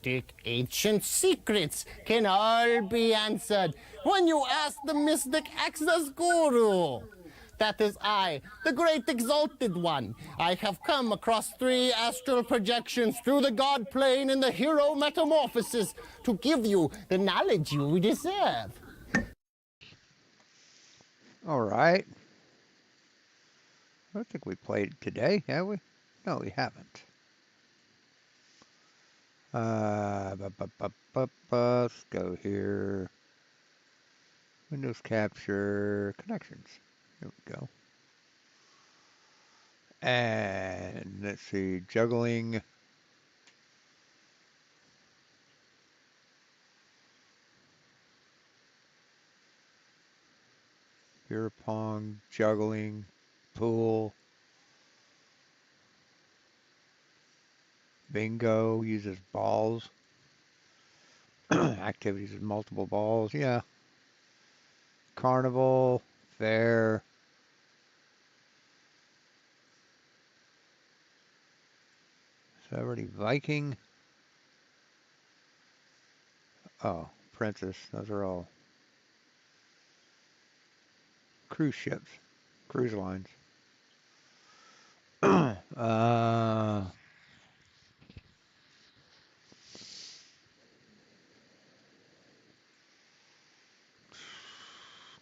cryptic ancient secrets can all be answered when you ask the mystic access guru. That is I, the great exalted one. I have come across 3 astral projections through the god plane and the hero metamorphosis to give you the knowledge you deserve. All right. I don't think we played today, have we? No, we haven't. Let's go here. Windows capture connections. There we go. And let's see, juggling. Beer pong, juggling, pool. Bingo uses balls. Activities with multiple balls. Yeah. Carnival, fair. Celebrity Viking. Oh, Princess. Those are all cruise ships, cruise lines.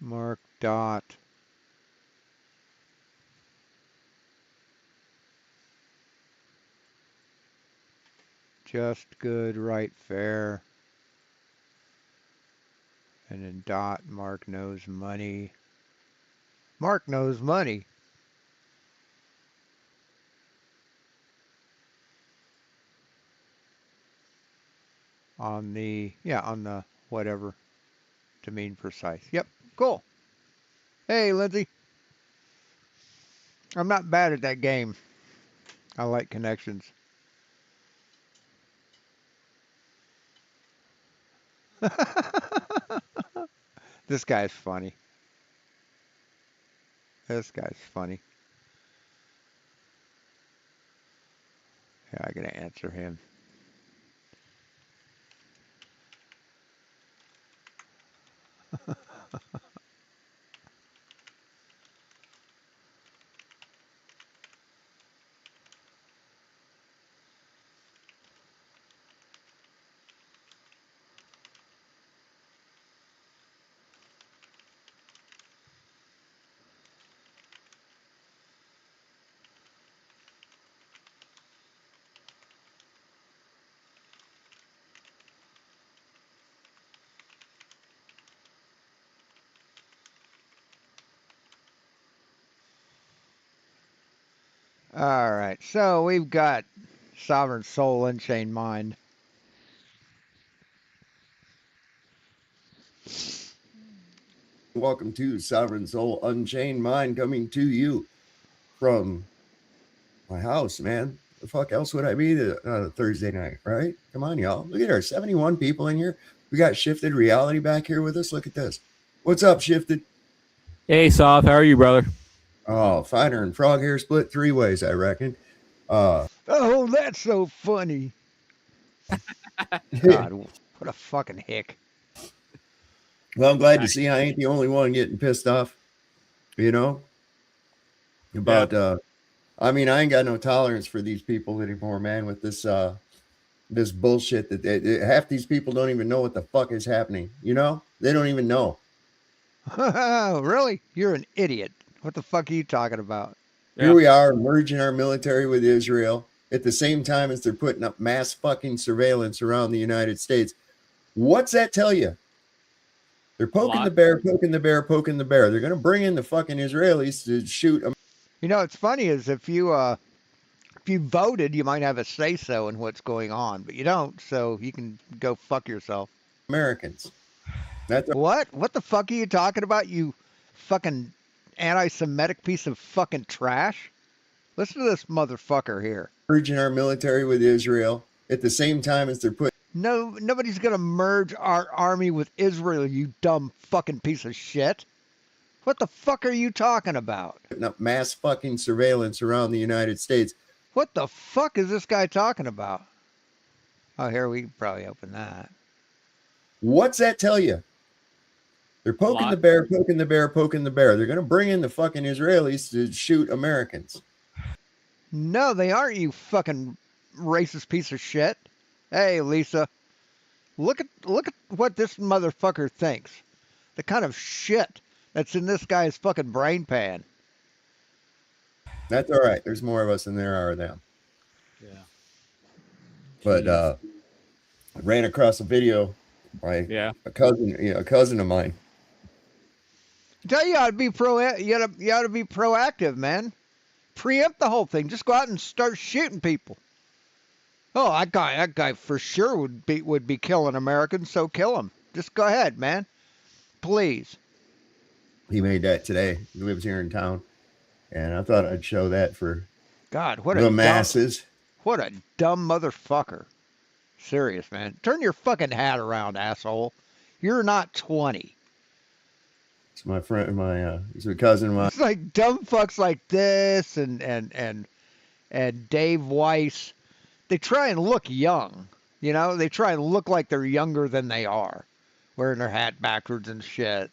Mark Dot. Just good, right, fair. And then Dot, Mark knows money. Mark knows money. On the whatever to mean precise. Yep, cool. Hey, Lindsay. I'm not bad at that game. I like connections. This guy's funny. This guy's funny. Yeah, I gotta answer him. All right, so we've got Sovereign Soul, Unchained Mind. Welcome to Sovereign Soul Unchained Mind, coming to you from my house, man. The fuck else would I be Thursday night, right? Come on, y'all. Look at our 71 people in here. We got Shifted Reality back here with us. Look at this. What's up, Shifted? Hey, Soph, how are you, brother? Oh, Fighter and Frog Hair split 3 ways, I reckon. Oh, that's so funny. God, what a fucking hick. Well, I'm glad to see I ain't the only one getting pissed off, you know, about, I mean, I ain't got no tolerance for these people anymore, man, with this, this bullshit that half these people don't even know what the fuck is happening. You know, they don't even know. Really? You're an idiot. What the fuck are you talking about? Here we are merging our military with Israel at the same time as they're putting up mass fucking surveillance around the United States. What's that tell you? They're poking the bear, poking the bear, poking the bear. They're going to bring in the fucking Israelis to shoot them. You know, what's funny is if you voted, you might have a say-so in what's going on, but you don't, so you can go fuck yourself. Americans. What? What the fuck are you talking about, you fucking anti-Semitic piece of fucking trash? Listen to this motherfucker here. Merging our military with Israel at the same time as they're putting... No, nobody's going to merge our army with Israel, you dumb fucking piece of shit. What the fuck are you talking about? Putting up mass fucking surveillance around the United States. What the fuck is this guy talking about? Oh, here we can probably open that. What's that tell you? They're poking the bear, poking the bear, poking the bear. They're going to bring in the fucking Israelis to shoot Americans. No, they aren't, you fucking racist piece of shit. Hey, Lisa, look at what this motherfucker thinks. The kind of shit that's in this guy's fucking brain pan. That's all right. There's more of us than there are of them. Yeah. But I ran across a video by a cousin of mine. I tell you, you ought to be you ought to be proactive, man. Preempt the whole thing. Just go out and start shooting people. Oh, that guy for sure would be killing Americans. So kill him. Just go ahead, man. Please. He made that today. He lives here in town, and I thought I'd show that for God, what the masses. What a dumb motherfucker. Serious, man. Turn your fucking hat around, asshole. You're not 20. It's my friend, he's a cousin of mine. It's like dumb fucks like this and Dave Weiss. They try and look young. You know, they try and look like they're younger than they are. Wearing their hat backwards and shit.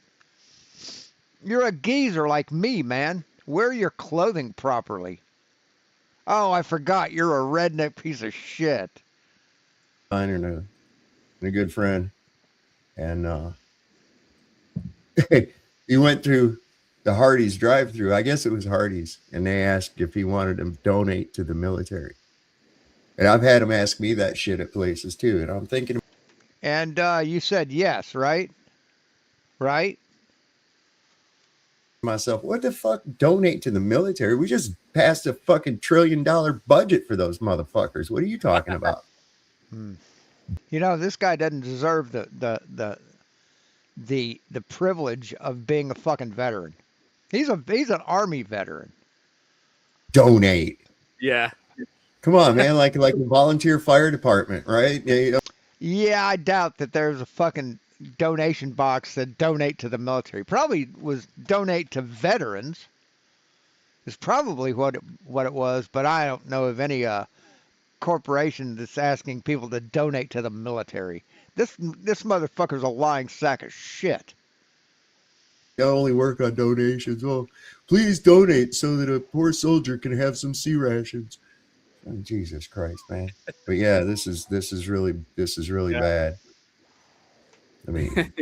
You're a geezer like me, man. Wear your clothing properly. Oh, I forgot. You're a redneck piece of shit. Mine and a good friend. And he went through the Hardee's drive-through. I guess it was Hardee's. And they asked if he wanted to donate to the military. And I've had him ask me that shit at places too. And I'm thinking. And you said yes, right? Right? Myself, what the fuck? Donate to the military? We just passed a fucking $1 trillion budget for those motherfuckers. What are you talking about? You know, this guy doesn't deserve the privilege of being a fucking veteran. He's an army veteran. Donate. Yeah. Come on, man. Like a volunteer fire department, right? Yeah, I doubt that there's a fucking donation box that donate to the military. Probably was donate to veterans. Is probably what it was, but I don't know of any corporation that's asking people to donate to the military. This motherfucker's a lying sack of shit. I only work on donations. Oh, please donate so that a poor soldier can have some sea rations. Oh, Jesus Christ, man. But yeah, this is really bad. I mean,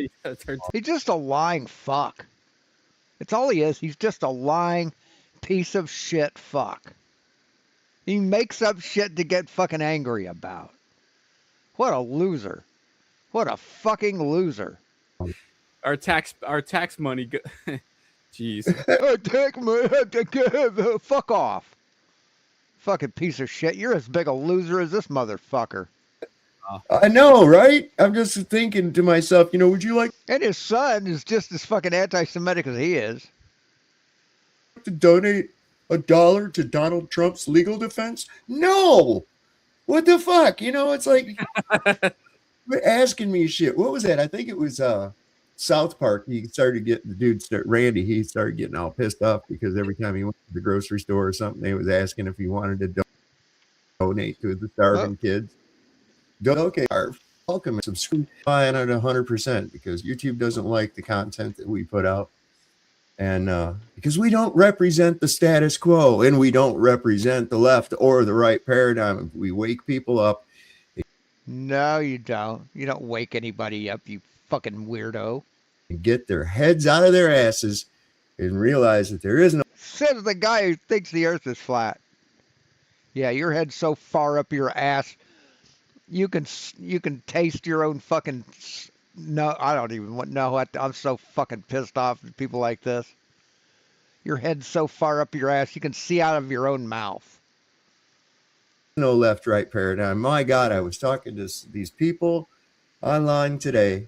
he's just a lying fuck. That's all he is. He's just a lying piece of shit fuck. He makes up shit to get fucking angry about. What a loser. What a fucking loser. Our tax money. Jeez. Tax money. Fuck off. Fucking piece of shit. You're as big a loser as this motherfucker. I know, right? I'm just thinking to myself, would you like... And his son is just as fucking anti-Semitic as he is. ...to donate $1 to Donald Trump's legal defense? No! What the fuck? It's like... asking me shit. What was that? I think it was South Park. He started getting... Randy, he started getting all pissed off because every time he went to the grocery store or something, they was asking if he wanted to donate to the starving kids. Okay, welcome and subscribe on it 100% because YouTube doesn't like the content that we put out. And because we don't represent the status quo and we don't represent the left or the right paradigm. We wake people up. No, you don't. You don't wake anybody up, you fucking weirdo. And get their heads out of their asses and realize that there is no... Says the guy who thinks the earth is flat. Yeah, your head's so far up your ass... You can taste your own fucking... No, I don't even know what... I'm so fucking pissed off at people like this. Your head's so far up your ass, you can see out of your own mouth. No left-right paradigm. My God, I was talking to these people online today,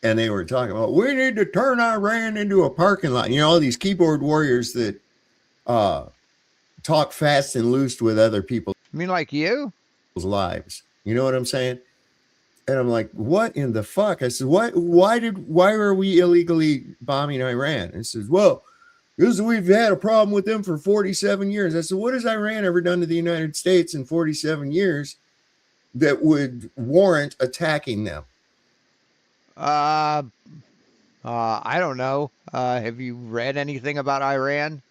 and they were talking about, we need to turn Iran into a parking lot. All these keyboard warriors that talk fast and loose with other people. You mean like you? Lives. You know what I'm saying? And I'm like, what in the fuck? I said, why are we illegally bombing Iran? And it says, well, because we've had a problem with them for 47 years. I said, what has Iran ever done to the United States in 47 years that would warrant attacking them? I don't know. Have you read anything about Iran?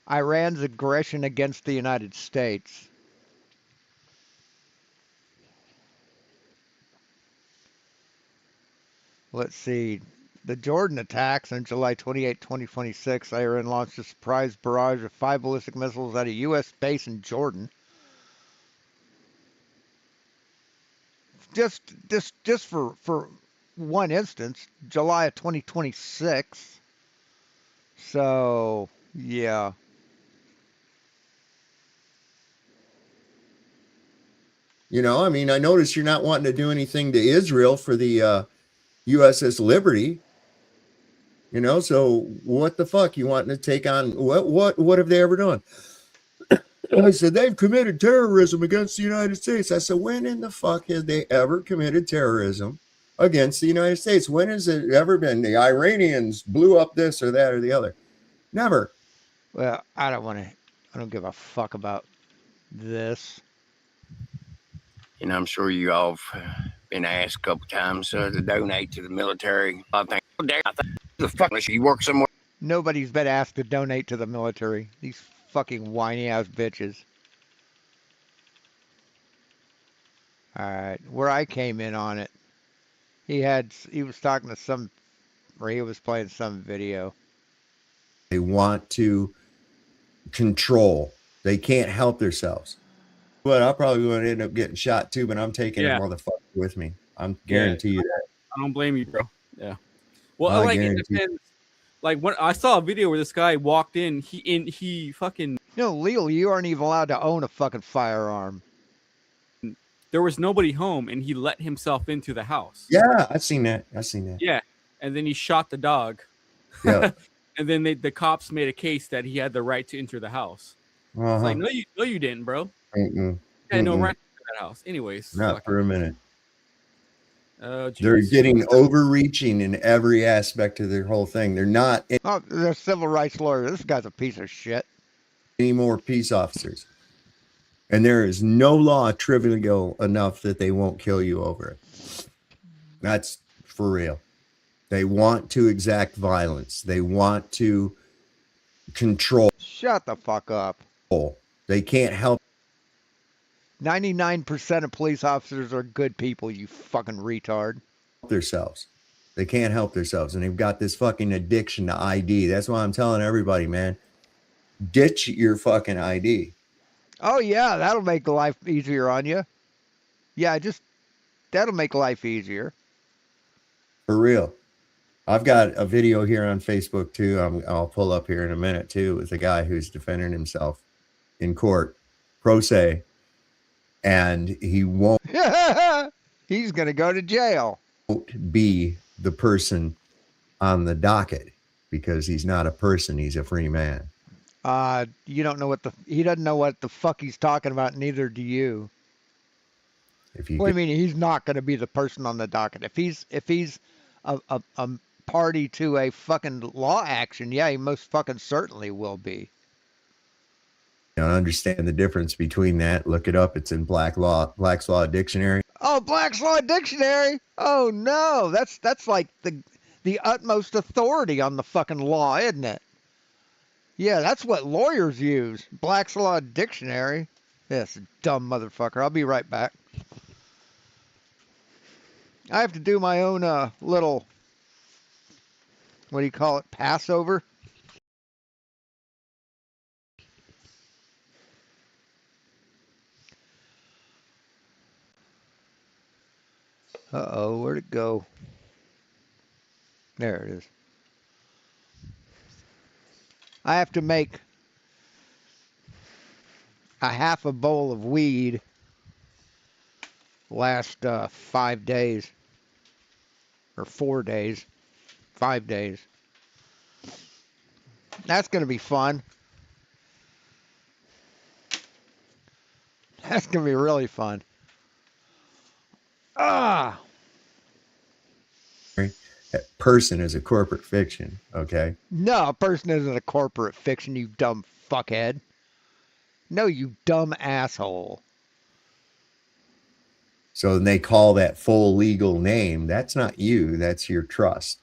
Iran's aggression against the United States. Let's see. The Jordan attacks on July 28, 2026, Iran launched a surprise barrage of 5 ballistic missiles at a U.S. base in Jordan. Just for one instance, July of 2026. So, yeah. You know, I mean, I notice you're not wanting to do anything to Israel for the USS Liberty. You know, so what the fuck you wanting to take on? What have they ever done? I said they've committed terrorism against the United States. I said, when in the fuck have they ever committed terrorism against the United States? When has it ever been? The Iranians blew up this or that or the other. Never. Well, I don't give a fuck about this. And I'm sure you all have been asked a couple times to donate to the military. I think the fuck you work somewhere. Nobody's been asked to donate to the military. These fucking whiny ass bitches. Alright, where I came in on it, he was talking to some, or he was playing some video. They want to control. They can't help themselves. But I'm probably going to end up getting shot too, but I'm taking a motherfucker with me. I'm guarantee you that. I don't blame you, bro. Yeah. Well, I like it guarantee. depends. Like when I saw a video where this guy walked in, he fucking Legally, you aren't even allowed to own a fucking firearm. there was nobody home and he let himself into the house. Yeah, I've seen that. Yeah. And then he shot the dog. Yeah. And then the cops made a case that he had the right to enter the house. It's like, no, you didn't, bro. You had no right to enter that house. Anyways. Not for a minute. Oh, they're getting overreaching in every aspect of their whole thing. They're not They're civil rights lawyers. This guy's a piece of shit. Any more peace officers. And there is no law trivial enough that they won't kill you over it. That's for real. They want to exact violence. They want to control. Shut the fuck up. They can't help 99% of police officers are good people, you fucking retard. themselves. They can't help themselves. And they've got this fucking addiction to ID. That's why I'm telling everybody, man, ditch your fucking ID. Oh, yeah, that'll make life easier on you. Yeah, that'll make life easier. For real. I've got a video here on Facebook, too. I'll pull up here in a minute, too, with a guy who's defending himself in court, pro se, and he won't He's going to go to jail. Be the person on the docket because he's not a person. He's a free man. You don't know he doesn't know what the fuck he's talking about, neither do you. If you What do you mean he's not going to be the person on the docket? If he's a party to a fucking law action, yeah, he most fucking certainly will be. don't understand the difference between that, look it up. It's in Black's Law Dictionary. Oh, Black's Law Dictionary. Oh no, that's like the utmost authority on the fucking law, isn't it? Yeah, that's what lawyers use. Black's Law Dictionary. This dumb motherfucker. I'll be right back. I have to do my own little, what do you call it, Passover? Uh-oh, where'd it go? There it is. I have to make a half a bowl of weed last 5 days. Or 4 days. 5 days. That's going to be fun. That's going to be really fun. Ah! That person is a corporate fiction, okay? No, a person isn't a corporate fiction, you dumb fuckhead. No, you dumb asshole. So then they call that full legal name. That's not you. That's your trust.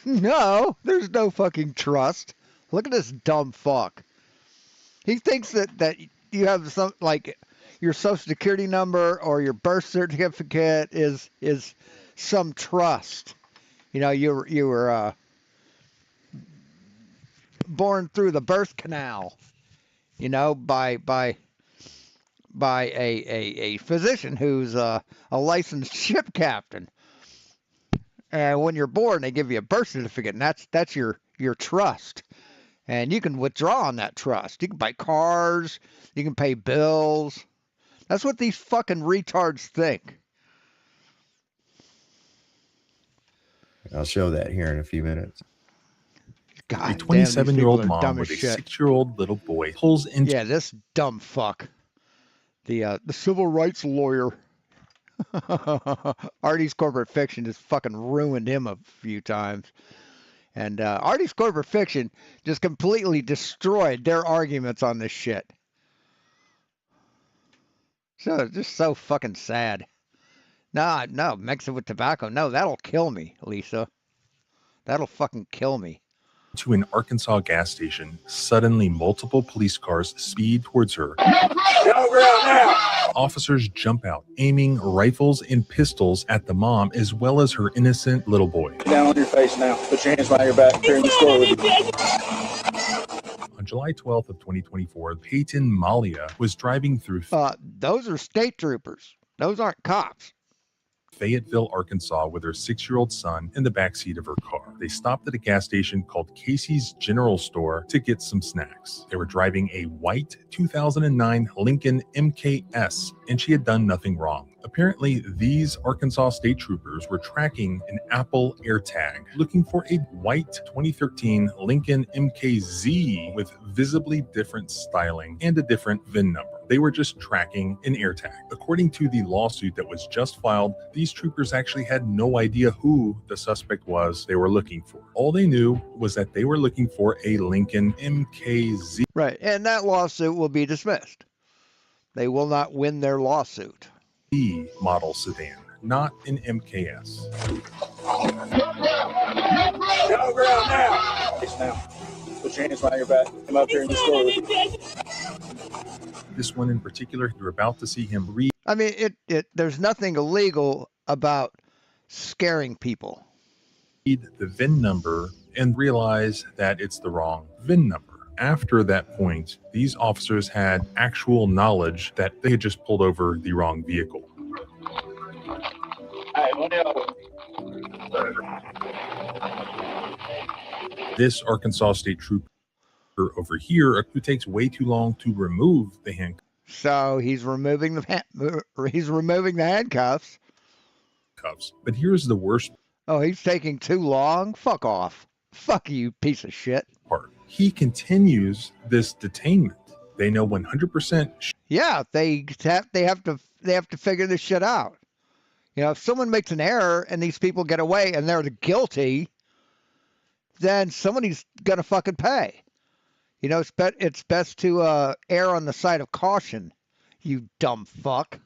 No, there's no fucking trust. Look at this dumb fuck. He thinks that you have some, like, your social security number or your birth certificate is some trust. You know, you were born through the birth canal, you know, by a physician who's a licensed ship captain. And when you're born, they give you a birth certificate, and that's your trust. And you can withdraw on that trust. You can buy cars. You can pay bills. That's what these fucking retards think. I'll show that here in a few minutes. God, a 27-year-old mom with a shit. 6-year-old little boy pulls into Yeah, this dumb fuck. The civil rights lawyer. Artie's Corporate Fiction just fucking ruined him a few times. And Artie's Corporate Fiction just completely destroyed their arguments on this shit. So it's just so fucking sad. No, mix it with tobacco. No, that'll kill me, Lisa. That'll fucking kill me. to an Arkansas gas station. Suddenly, multiple police cars speed towards her. Officers jump out, aiming rifles and pistols at the mom as well as her innocent little boy. Down on your face now. Put your hands behind your back. Clear the store with you. On July 12th of 2024, Peyton Malia was driving through Those are state troopers. Those aren't cops. Fayetteville, Arkansas, with her 6-year-old son in the backseat of her car. They stopped at a gas station called Casey's General Store to get some snacks. They were driving a white 2009 Lincoln MKS, and she had done nothing wrong. Apparently, these Arkansas state troopers were tracking an Apple AirTag, looking for a white 2013 Lincoln MKZ with visibly different styling and a different VIN number. They were just tracking an AirTag. According to the lawsuit that was just filed, these troopers actually had no idea who the suspect was they were looking for. All they knew was that they were looking for a Lincoln MKZ. Right, and that lawsuit will be dismissed. They will not win their lawsuit. Model sedan, not an MKS. Down ground now. Face now. Put your hands behind your back. Come up here in the store with you. This one in particular, you're about to see him read. I mean, there's nothing illegal about scaring people. The VIN number and realize that it's the wrong VIN number. After that point, these officers had actual knowledge that they had just pulled over the wrong vehicle. This Arkansas state trooper over here, who takes way too long to remove the handcuffs. So he's removing the handcuffs. But here's the worst Oh, he's taking too long? Fuck off. Fuck you, piece of shit. part. He continues this detainment. They know 100%. Yeah, they have to figure this shit out. You know, if someone makes an error and these people get away and they're guilty, then somebody's gonna fucking pay. You know, it's best to err on the side of caution. You dumb fuck.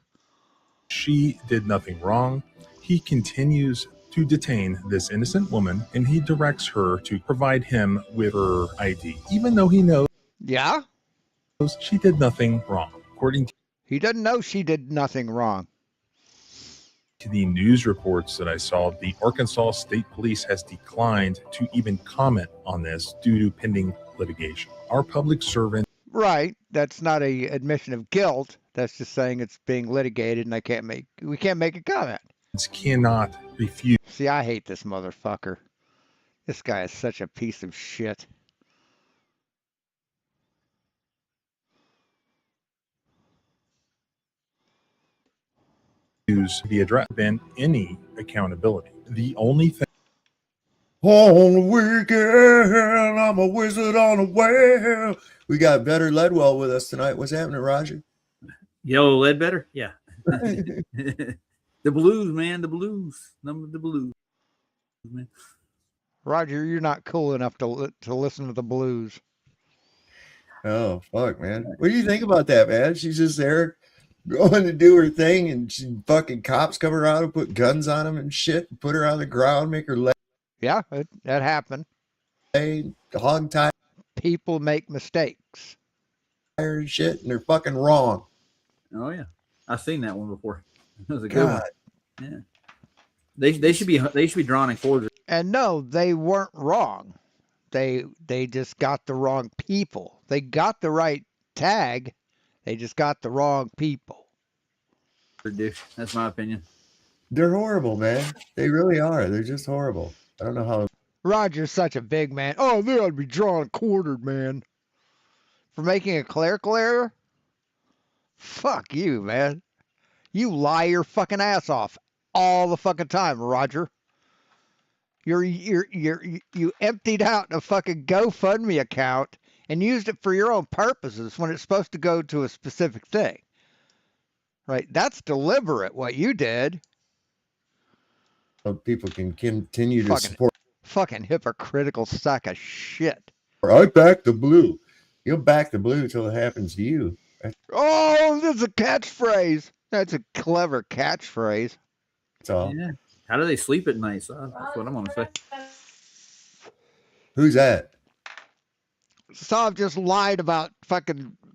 She did nothing wrong. He continues to detain this innocent woman, and he directs her to provide him with her ID, even though he knows Yeah? she did nothing wrong. According He doesn't know she did nothing wrong. to the news reports that I saw, the Arkansas State Police has declined to even comment on this due to pending litigation. Our public servant Right. That's not a admission of guilt. That's just saying it's being litigated and we can't make a comment. cannot refuse See, I hate this motherfucker. This guy is such a piece of shit. the address than any accountability. The only thing On the weekend, I'm a wizard on a whale. We got Better Ledwell with us tonight. What's happening, Roger? Yo, Ledbetter? Yeah. The blues, man. The blues. Number the blues, man. Roger, you're not cool enough to listen to the blues. Oh, fuck, man. What do you think about that, man? She's just there going to do her thing, and fucking cops come around and put guns on him and shit, and put her on the ground, make her Yeah, that happened. hog tie People make mistakes. and shit, and they're fucking wrong. Oh yeah, I've seen that one before. That was a good God. one. Yeah, they should be drawn in quarters. And no, they weren't wrong. They just got the wrong people. They got the right tag. They just got the wrong people. That's my opinion. They're horrible, man. They really are. They're just horrible. I don't know how. Roger's such a big man. Oh, they ought to be drawn and quartered, man. For making a clerical error? Fuck you, man. You lie your fucking ass off all the fucking time, Roger. You emptied out a fucking GoFundMe account and used it for your own purposes when it's supposed to go to a specific thing. Right? That's deliberate what you did. So people can continue to support. Fucking hypocritical sack of shit. I back the blue. You'll back the blue till it happens to you. Oh, that's a catchphrase. That's a clever catchphrase. That's all. Yeah. How do they sleep at night? So that's what I'm gonna say. Who's that? Sav just lied about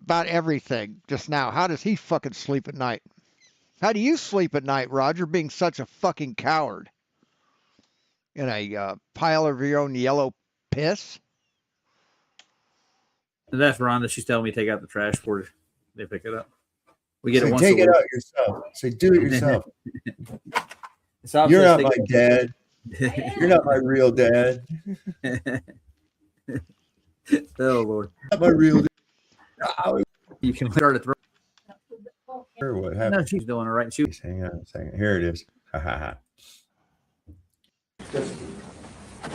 everything just now. How does he fucking sleep at night? How do you sleep at night, Roger, being such a fucking coward? In a pile of your own yellow piss? That's Rhonda. She's telling me to take out the trash for they pick it up. We get Say, it once take a it week. out yourself. Say, do it yourself. Sav You're says not my dad. You're not my real dad. Oh Lord. Not my real dad. You can start to throw. What happened? No, she's doing it right. She Hang on a second. Here it is. Ha ha ha.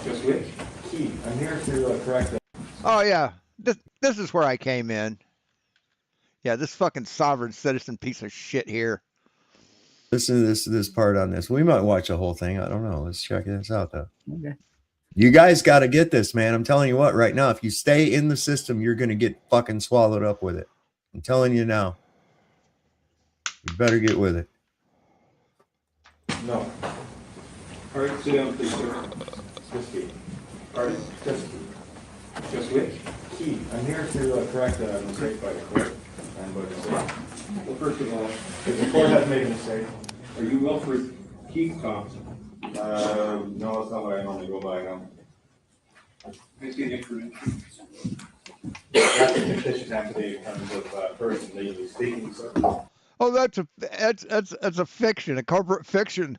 Just wait. Key. I'm here to correct that. Oh yeah. This is where I came in. Yeah, this fucking sovereign citizen piece of shit here. Listen to this part on this. We might watch the whole thing. I don't know. Let's check this out though. okay. You guys got to get this, man. I'm telling you what, right now, if you stay in the system, you're going to get fucking swallowed up with it. I'm telling you now. You better get with it. No. All right, sit down, please, sir. Just wait. All right, just wait. Key. I'm here to correct a mistake by the court and by the state. Well, first of all, if the court has made a mistake, are you Wilfred Keith Thompson? No, it's not what I normally go by now. Please get information. That's a fictitious affidavit in terms of person legally speaking, sir. Oh, that's a fiction, a corporate fiction.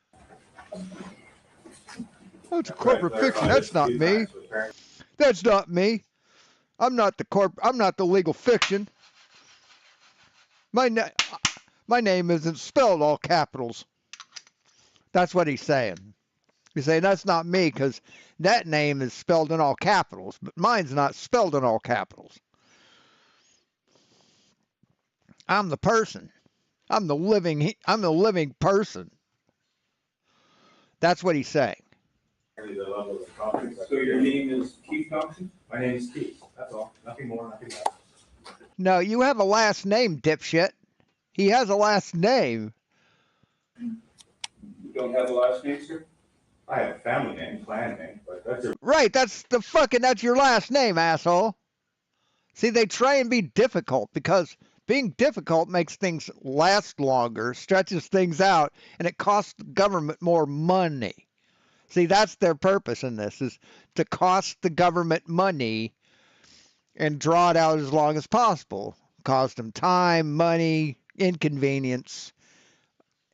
Oh, it's a corporate fiction. That's not me. That's not me. I'm not the legal fiction. My name isn't spelled all capitals. That's what he's saying. He's saying that's not me because that name is spelled in all capitals, but mine's not spelled in all capitals. I'm the person. I'm the living person. That's what he's saying. So your name is Keith Thompson? My name is Keith. That's all. Nothing more, nothing less. No, you have a last name, dipshit. He has a last name. You don't have a last name, sir? I have a family name, clan name, but that's your... Right, that's your last name, asshole. See, they try and be difficult because being difficult makes things last longer, stretches things out, and it costs the government more money. See, that's their purpose in this, is to cost the government money and draw it out as long as possible. Cost them time, money, inconvenience.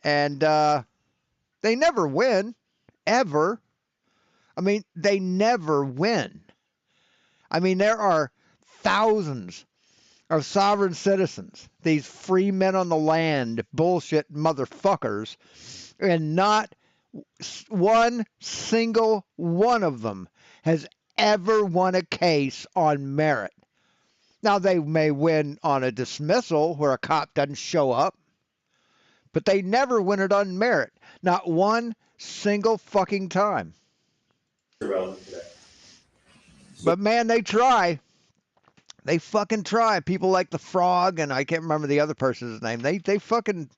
And they never win, ever. I mean, they never win. I mean, there are thousands of sovereign citizens, these free men on the land bullshit motherfuckers, and not one single one of them has ever won a case on merit. Now, they may win on a dismissal where a cop doesn't show up, but they never win it on merit. Not one single fucking time. But man, they try. They fucking try. People like the Frog, and I can't remember the other person's name. They fucking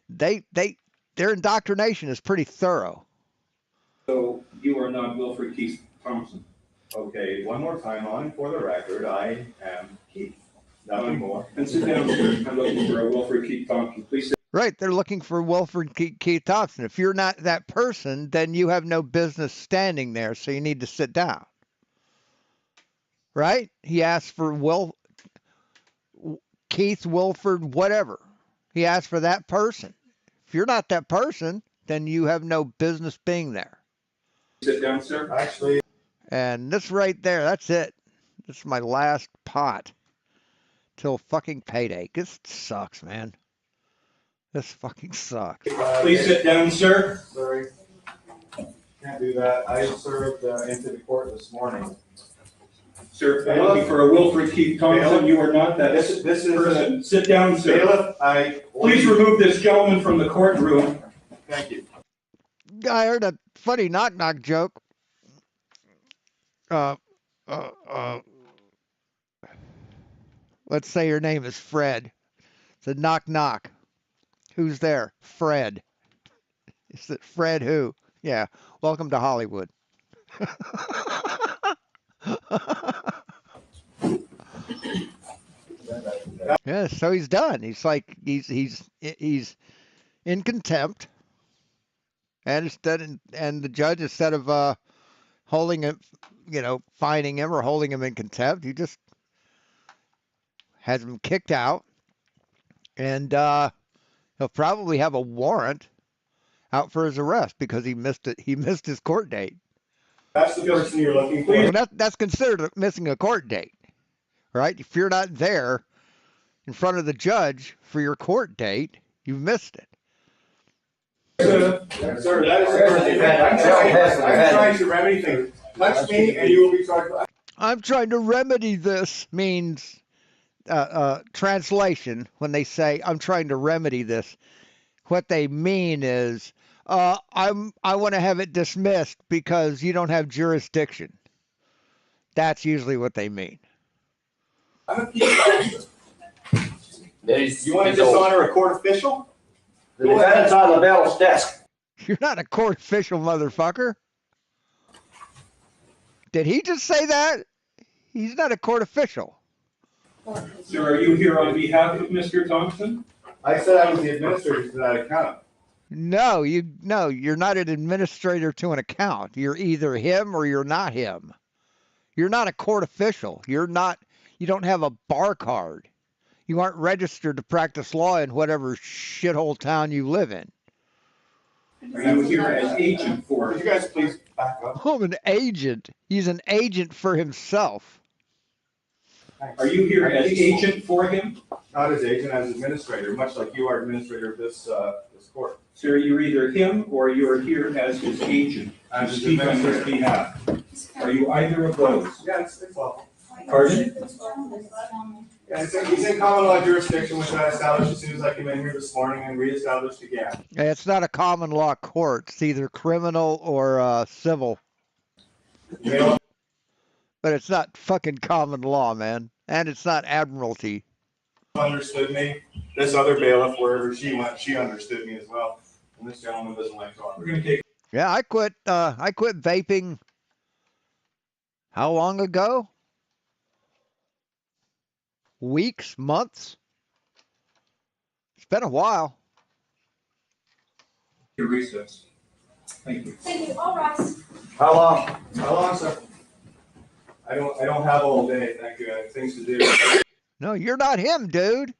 their indoctrination is pretty thorough. So you are not Wilfred Keith Thompson. Okay, one more time on for the record. I am Keith. Nothing more. And sit down, sir. I'm looking for a Wilfred Keith Thompson. Please sit. Right, they're looking for Wilfred Keith Thompson. If you're not that person, then you have no business standing there, so you need to sit down. Right? He asked for Keith, Wilford, whatever. He asked for that person. If you're not that person, then you have no business being there. Sit down, sir. Actually, and this right there, that's it. This is my last pot till fucking payday. This sucks, man. This fucking sucks. Please sit down, sir. Sorry. Can't do that. I served into the court this morning. Sir, I'm looking for a Wilfred Keith Thompson. Bailiff? You are not that This is person. Sit down, sir. Bailiff, Please remove this gentleman from the courtroom. Thank you. I heard a funny knock-knock joke. Let's say your name is Fred. It's a knock-knock. Who's there? Fred. Is it Fred who? Yeah. Welcome to Hollywood. Yeah, so he's done. He's like he's in contempt, and the judge, instead of holding him, fining him or holding him in contempt, he just has him kicked out, and he'll probably have a warrant out for his arrest because he missed it. He missed his court date. That's the person you're looking for. Well, that's considered missing a court date, right? If you're not there in front of the judge for your court date, you've missed it. Sir, that is I'm trying to remedy things. Touch me and you will be charged. I'm trying to remedy this means translation. When they say I'm trying to remedy this, what they mean is I want to have it dismissed because you don't have jurisdiction. That's usually what they mean. You want to dishonor a court official? The defendant's on the bailiff's desk. You're not a court official, motherfucker. Did he just say that? He's not a court official. Sir, are you here on behalf of Mr. Thompson? I said I was the administrator to that account. No, you're not an administrator to an account. You're either him or you're not him. You're not a court official. You don't have a bar card. You aren't registered to practice law in whatever shithole town you live in. Are you here as agent for Could you guys please back up? I'm an agent. He's an agent for himself. Are you here as agent for him? Not as agent, as administrator, much like you are administrator of this court. Sir, you're either him or you're here as his agent. As his Speak on his administrator. behalf. Are you either of those? Yeah, it's lawful. Pardon? Yeah, he's in common law jurisdiction, which I established as soon as I came in here this morning and reestablished again. It's not a common law court. It's either criminal or civil. You But it's not fucking common law, man. And it's not admiralty. understood me. This other bailiff, wherever she went, she understood me as well. And this gentleman doesn't like talking. We're going to take. Yeah, I quit vaping how long ago? Weeks, months? It's been a while. Your recess. Thank you. Thank you. All rise. How long? How long, sir? I don't have all day, thank you. I have things to do. No, you're not him, dude.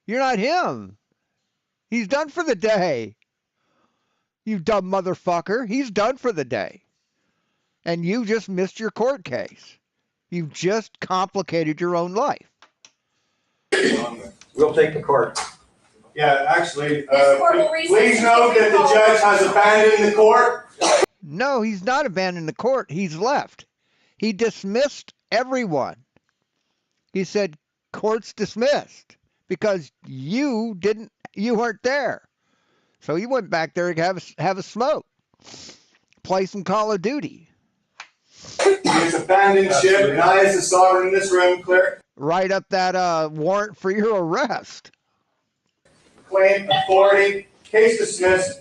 You're not him. He's done for the day. You dumb motherfucker. He's done for the day. And you just missed your court case. You've just complicated your own life. We'll take the court. Yeah, actually, This court will recess. please note that the judge has abandoned the court. No, he's not abandoned the court. He's left. He dismissed everyone. He said, court's dismissed because you weren't there. So he went back there to have a smoke, play some Call of Duty. He has abandoned ship, and I, as the sovereign in this room, write up that warrant for your arrest. Claim authority, case dismissed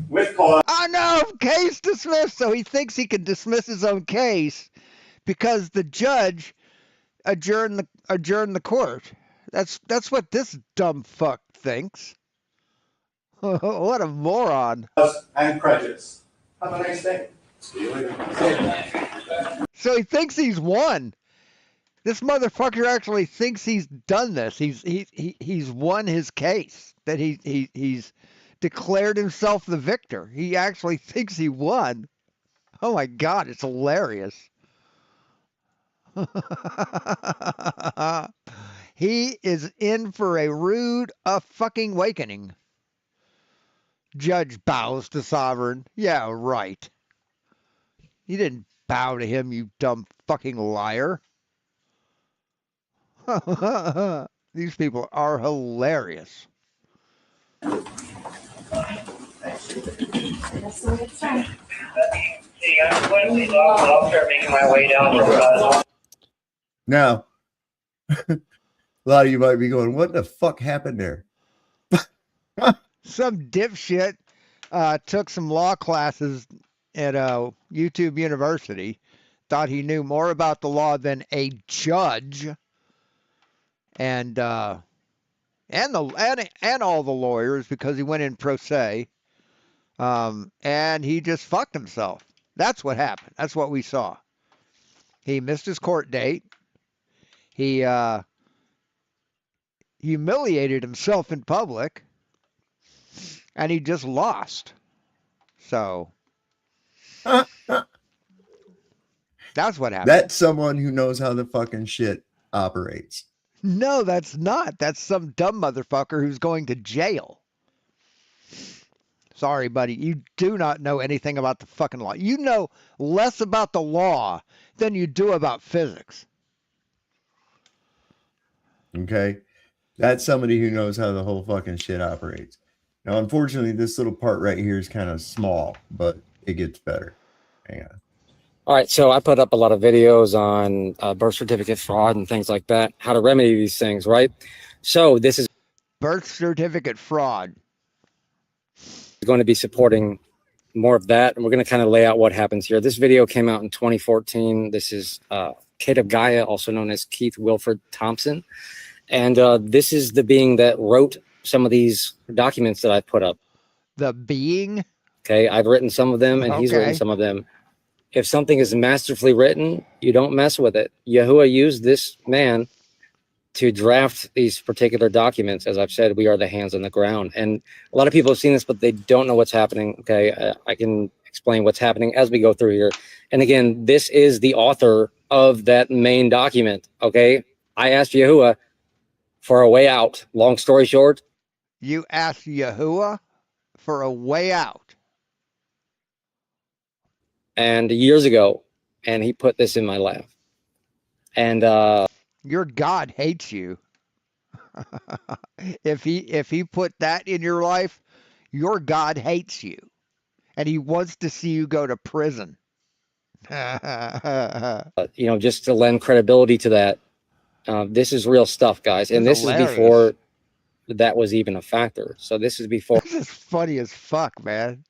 with cause. Oh no, case dismissed. So he thinks he can dismiss his own case because the judge adjourned the court. That's what this dumb fuck thinks. What a moron. And prejudice. Have a nice day. See you later. So he thinks he's won. This motherfucker actually thinks he's done this. He's won his case. That he's declared himself the victor. He actually thinks he won. Oh my God, it's hilarious. He is in for a rude fucking awakening. Judge bows to sovereign. Yeah, right. You didn't bow to him, you dumb fucking liar. These people are hilarious. I'll start making my way down. Now, a lot of you might be going, what the fuck happened there? Some dipshit took some law classes at YouTube University, thought he knew more about the law than a judge, and all the lawyers, because he went in pro se, and he just fucked himself. That's what happened. That's what we saw. He missed his court date. He humiliated himself in public, and he just lost. So that's what happened. That's someone who knows how the fucking shit operates. No, that's not. That's some dumb motherfucker who's going to jail. Sorry, buddy. You do not know anything about the fucking law. You know less about the law than you do about physics. Okay? That's somebody who knows how the whole fucking shit operates. Now, unfortunately, this little part right here is kind of small, but it gets better. Hang on. All right, so I put up a lot of videos on birth certificate fraud and things like that, how to remedy these things, right? So this is birth certificate fraud. Going to be supporting more of that, and we're going to kind of lay out what happens here. This video came out in 2014. This is Kate of Gaia, also known as Keith Wilford Thompson, and this is the being that wrote some of these documents that I put up. The being? Okay, I've written some of them, and he's written some of them. If something is masterfully written, you don't mess with it. Yahuwah used this man to draft these particular documents. As I've said, we are the hands on the ground. And a lot of people have seen this, but they don't know what's happening. Okay, I can explain what's happening as we go through here. And again, this is the author of that main document. Okay, I asked Yahuwah for a way out. Long story short. You asked Yahuwah for a way out. And years ago, and he put this in my lap. And your God hates you. If he put that in your life, your God hates you, and he wants to see you go to prison. Just to lend credibility to that, this is real stuff, guys, and this is before that was even a factor. So this is before. This is funny as fuck, man.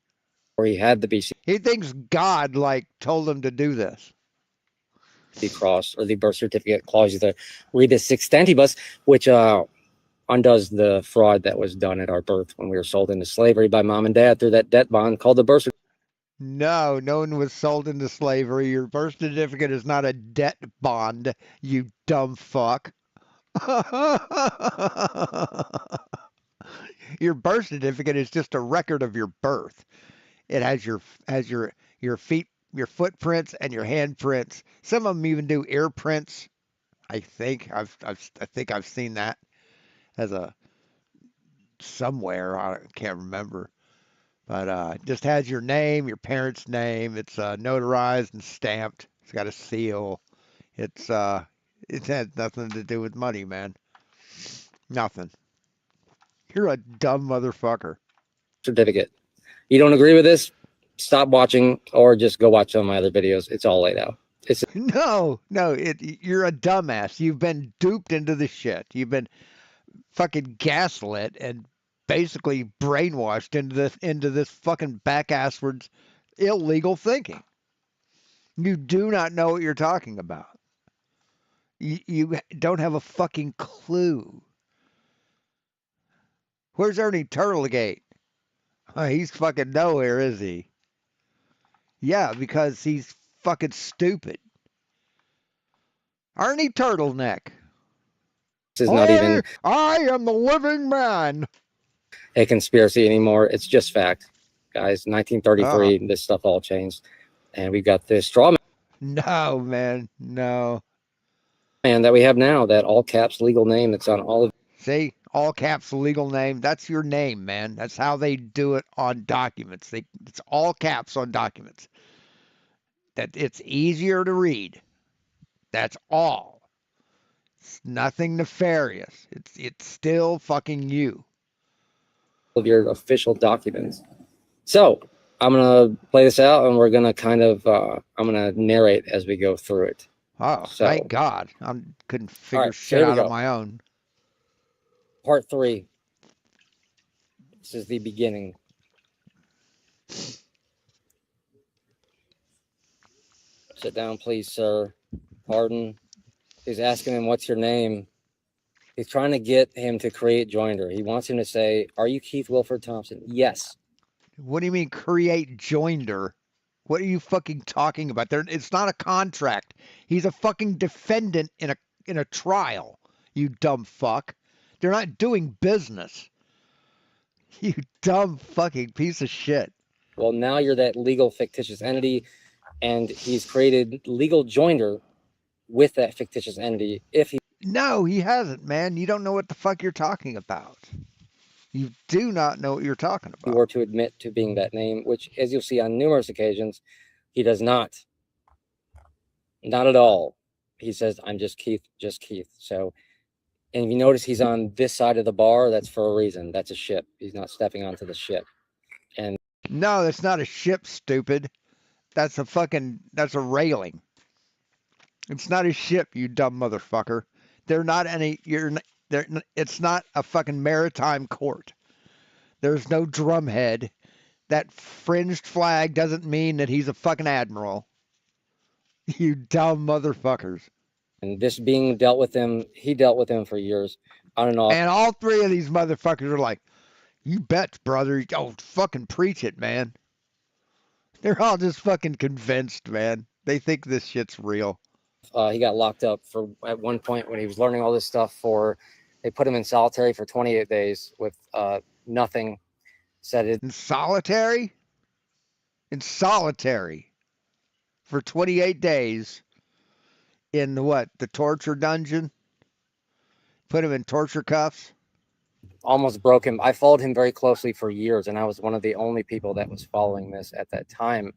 Where he had the BC. He thinks God told him to do this. The cross or the birth certificate clause to read the sextantibus, which undoes the fraud that was done at our birth when we were sold into slavery by mom and dad through that debt bond called the birth certificate. No one was sold into slavery. Your birth certificate is not a debt bond, you dumb fuck. Your birth certificate is just a record of your birth. It has your feet, your footprints, and your handprints. Some of them even do ear prints. I think I've seen that as a somewhere. I can't remember, but it just has your name, your parents' name. It's notarized and stamped. It's got a seal. It has nothing to do with money, man. Nothing. You're a dumb motherfucker. Certificate. You don't agree with this? Stop watching or just go watch some of my other videos. It's all laid out. It's no. You're a dumbass. You've been duped into the shit. You've been fucking gaslit and basically brainwashed into this fucking back-asswards illegal thinking. You do not know what you're talking about. You don't have a fucking clue. Where's Ernie Turtlegate? He's fucking nowhere, is he? Yeah, because he's fucking stupid. Arnie Turtleneck. This is not even I am the living man. a conspiracy anymore. It's just fact, guys. 1933, this stuff all changed, and we got this straw No, man, no. man that we have now. That all caps legal name that's on all of. See, all caps legal name. That's your name, man. That's how they do it on documents. It's all caps on documents. That it's easier to read. That's all. It's nothing nefarious. It's still fucking you. Of your official documents. So I'm gonna play this out, and we're gonna kind of I'm gonna narrate as we go through it. Oh, so, thank God! I couldn't figure right, shit out on my own. Part 3. This is the beginning. Sit down, please, sir. Pardon. He's asking him, "What's your name?" He's trying to get him to create joinder. He wants him to say, "Are you Keith Wilford Thompson?" Yes. What do you mean create joinder? What are you fucking talking about? It's not a contract. He's a fucking defendant in a trial. You dumb fuck. They're not doing business. You dumb fucking piece of shit. Well, now you're that legal fictitious entity, and he's created legal joinder with that fictitious entity. No, he hasn't, man. You don't know what the fuck you're talking about. You do not know what you're talking about. He were to admit to being that name, which, as you'll see on numerous occasions, he does not. Not at all. He says, "I'm just Keith, just Keith." So, and if you notice he's on this side of the bar, that's for a reason. That's a ship. He's not stepping onto the ship. And no, that's not a ship, stupid. That's a railing. It's not a ship, you dumb motherfucker. They're not any. It's not a fucking maritime court. There's no drumhead. That fringed flag doesn't mean that he's a fucking admiral. You dumb motherfuckers. And this being dealt with him, he dealt with him for years on and off. And all three of these motherfuckers are like, "You bet, brother. Oh, fucking preach it, man." They're all just fucking convinced, man. They think this shit's real. He got locked up at one point when he was learning all this stuff they put him in solitary for 28 days with nothing said. In solitary? In solitary for 28 days in the torture dungeon? Put him in torture cuffs? Almost broke him. I followed him very closely for years, and I was one of the only people that was following this at that time.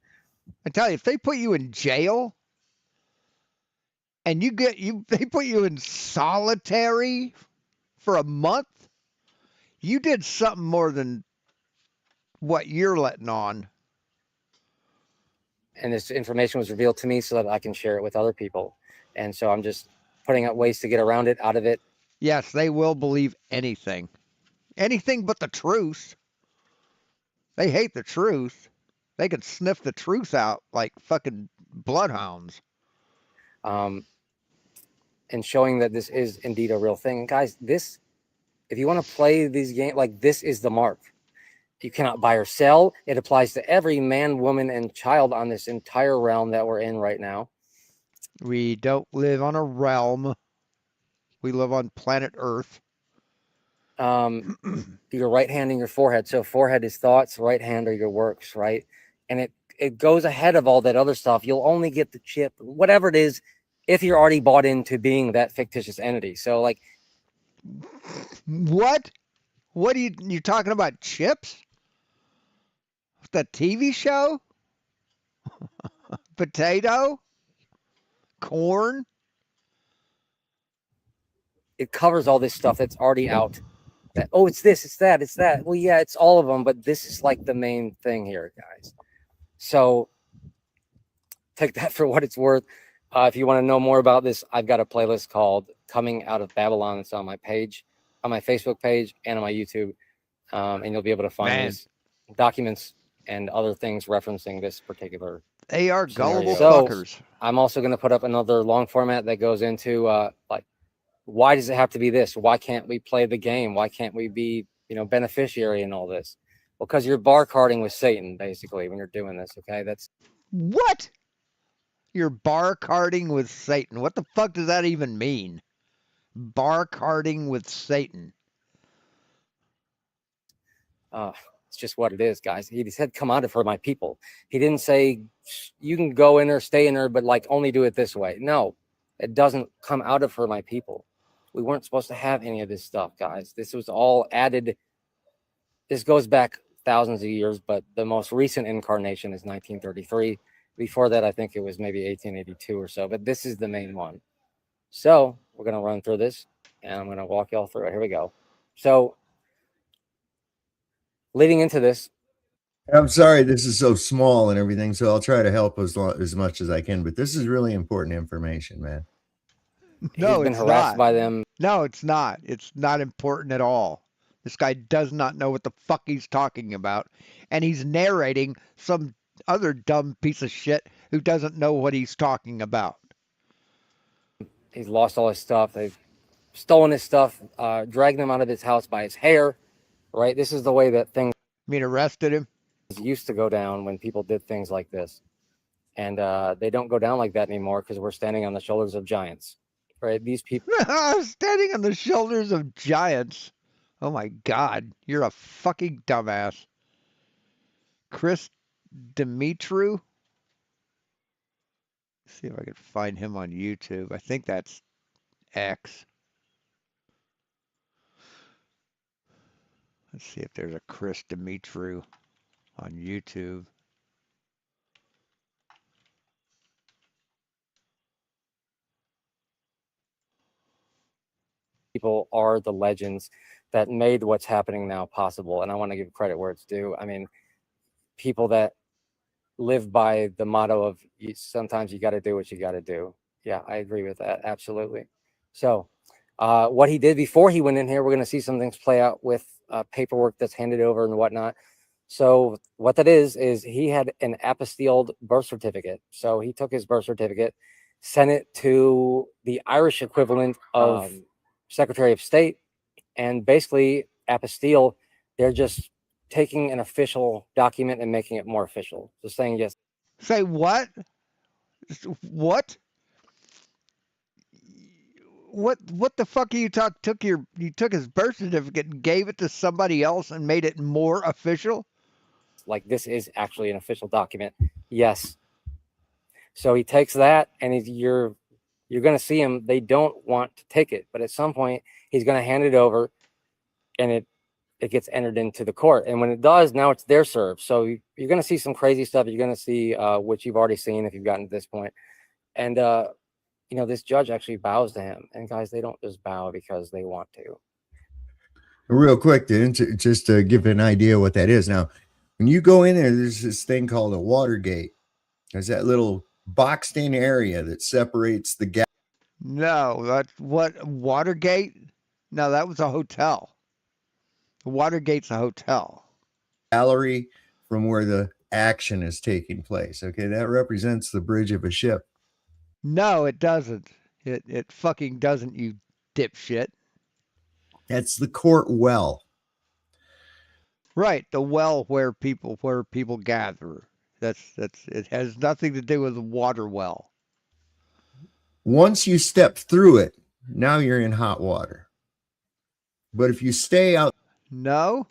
I tell you, if they put you in jail and they put you in solitary for a month, you did something more than what you're letting on. And this information was revealed to me so that I can share it with other people. And so I'm just putting out ways to get around it, out of it. Yes, they will believe anything. Anything but the truth. They hate the truth. They could sniff the truth out like fucking bloodhounds. And showing that this is indeed a real thing. Guys, if you want to play these games, like, this is the mark. You cannot buy or sell. It applies to every man, woman, and child on this entire realm that we're in right now. We don't live on a realm. We live on planet Earth. Your right hand and your forehead. So forehead is thoughts, right hand are your works, right? And it goes ahead of all that other stuff. You'll only get the chip, whatever it is, if you're already bought into being that fictitious entity. So, like, what are you talking about? Chips? The TV show? Potato? Corn? It covers all this stuff that's already out. It's this, it's that, it's that. Well, yeah, it's all of them, but this is like the main thing here, guys. So take that for what it's worth. If you want to know more about this, I've got a playlist called Coming Out of Babylon. It's on my page, on my Facebook page, and on my YouTube. And you'll be able to find these documents and other things referencing this particular They are gullible scenario. fuckers. I'm also going to put up another long format that goes into like, why does it have to be this? Why can't we play the game? Why can't we be, beneficiary in all this? Well, because you're bar carding with Satan, basically, when you're doing this. Okay, that's what? You're bar carding with Satan. What the fuck does that even mean? Bar carding with Satan. It's just what it is, guys. He said, "Come out of her, my people." He didn't say you can go in there, stay in there, but like only do it this way. No, it doesn't come out of her, my people. We weren't supposed to have any of this stuff, guys. This was all added. This goes back thousands of years, but the most recent incarnation is 1933. Before that, I think it was maybe 1882 or so, but this is the main one. So we're going to run through this, and I'm going to walk y'all through it. Here we go. So leading into this, I'm sorry this is so small and everything, so I'll try to help as much as I can, but this is really important information, man. No, he's been it's harassed not. by them. No, it's not. It's not important at all. This guy does not know what the fuck he's talking about, and he's narrating some other dumb piece of shit who doesn't know what he's talking about. He's lost all his stuff. They've stolen his stuff, dragged him out of his house by his hair, right? This is the way that things arrested him? Used to go down when people did things like this. And they don't go down like that anymore because we're standing on the shoulders of giants, right? These people... Standing on the shoulders of giants. Oh my God, you're a fucking dumbass. Chris Dimitru? See if I can find him on YouTube. I think that's X. Let's see if there's a Chris Dimitru on YouTube. People are the legends that made what's happening now possible. And I want to give credit where it's due. I mean, people that live by the motto of sometimes you got to do what you got to do. Yeah, I agree with that. Absolutely. So what he did before he went in here, we're going to see some things play out with paperwork that's handed over and whatnot. So what that is he had an apostilled birth certificate. So he took his birth certificate, sent it to the Irish equivalent of Secretary of State, and basically apostille, they're just taking an official document and making it more official. Just saying yes. Say what? What? What the fuck are you you took his birth certificate and gave it to somebody else and made it more official? Like this is actually an official document. Yes. So he takes that and you're going to see him. They don't want to take it, but at some point he's going to hand it over and it gets entered into the court. And when it does, now it's their serve. So you're going to see some crazy stuff. You're going to see which you've already seen if you've gotten to this point. And, this judge actually bows to him. And guys, they don't just bow because they want to. Real quick, just to give an idea what that is. Now, when you go in there, there's this thing called a water gate. There's that little boxed in area that separates the gap. No, that's what Watergate? No, that was a hotel. Watergate's a hotel. Gallery from where the action is taking place. Okay, that represents the bridge of a ship. No, it doesn't. It fucking doesn't, you dipshit. That's the court well. Right, the well where people gather. That's it has nothing to do with the water well. Once you step through it, now you're in hot water. But if you stay out, no.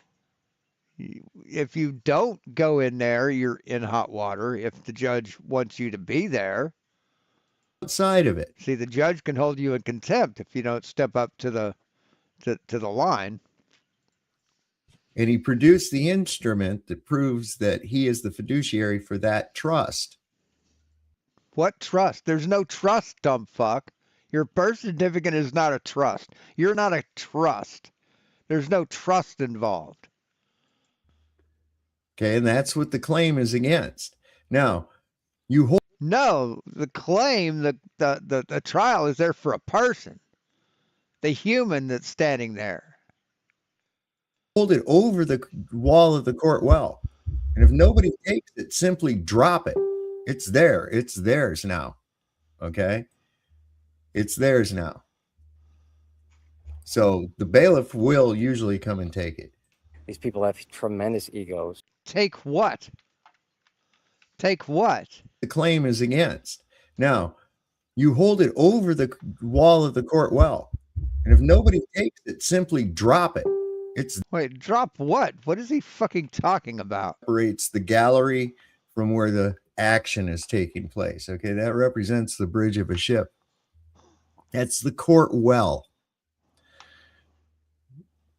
If you don't go in there, you're in hot water. If the judge wants you to be there, outside of it. See, the judge can hold you in contempt if you don't step up to the line. And he produced the instrument that proves that he is the fiduciary for that trust. What trust? There's no trust, dumb fuck. Your birth certificate is not a trust. You're not a trust. There's no trust involved. Okay, and that's what the claim is against. Now, you hold. No, the claim, the trial is there for a person, the human that's standing there. Hold it over the wall of the court well. And if nobody takes it, simply drop it. It's there. It's theirs now. Okay? It's theirs now. So the bailiff will usually come and take it. These people have tremendous egos. Take what? Take what? The claim is against. Now, you hold it over the wall of the court well. And if nobody takes it, simply drop it. Wait, drop what? What is he fucking talking about? Separates the gallery from where the action is taking place. Okay, that represents the bridge of a ship. That's the court well.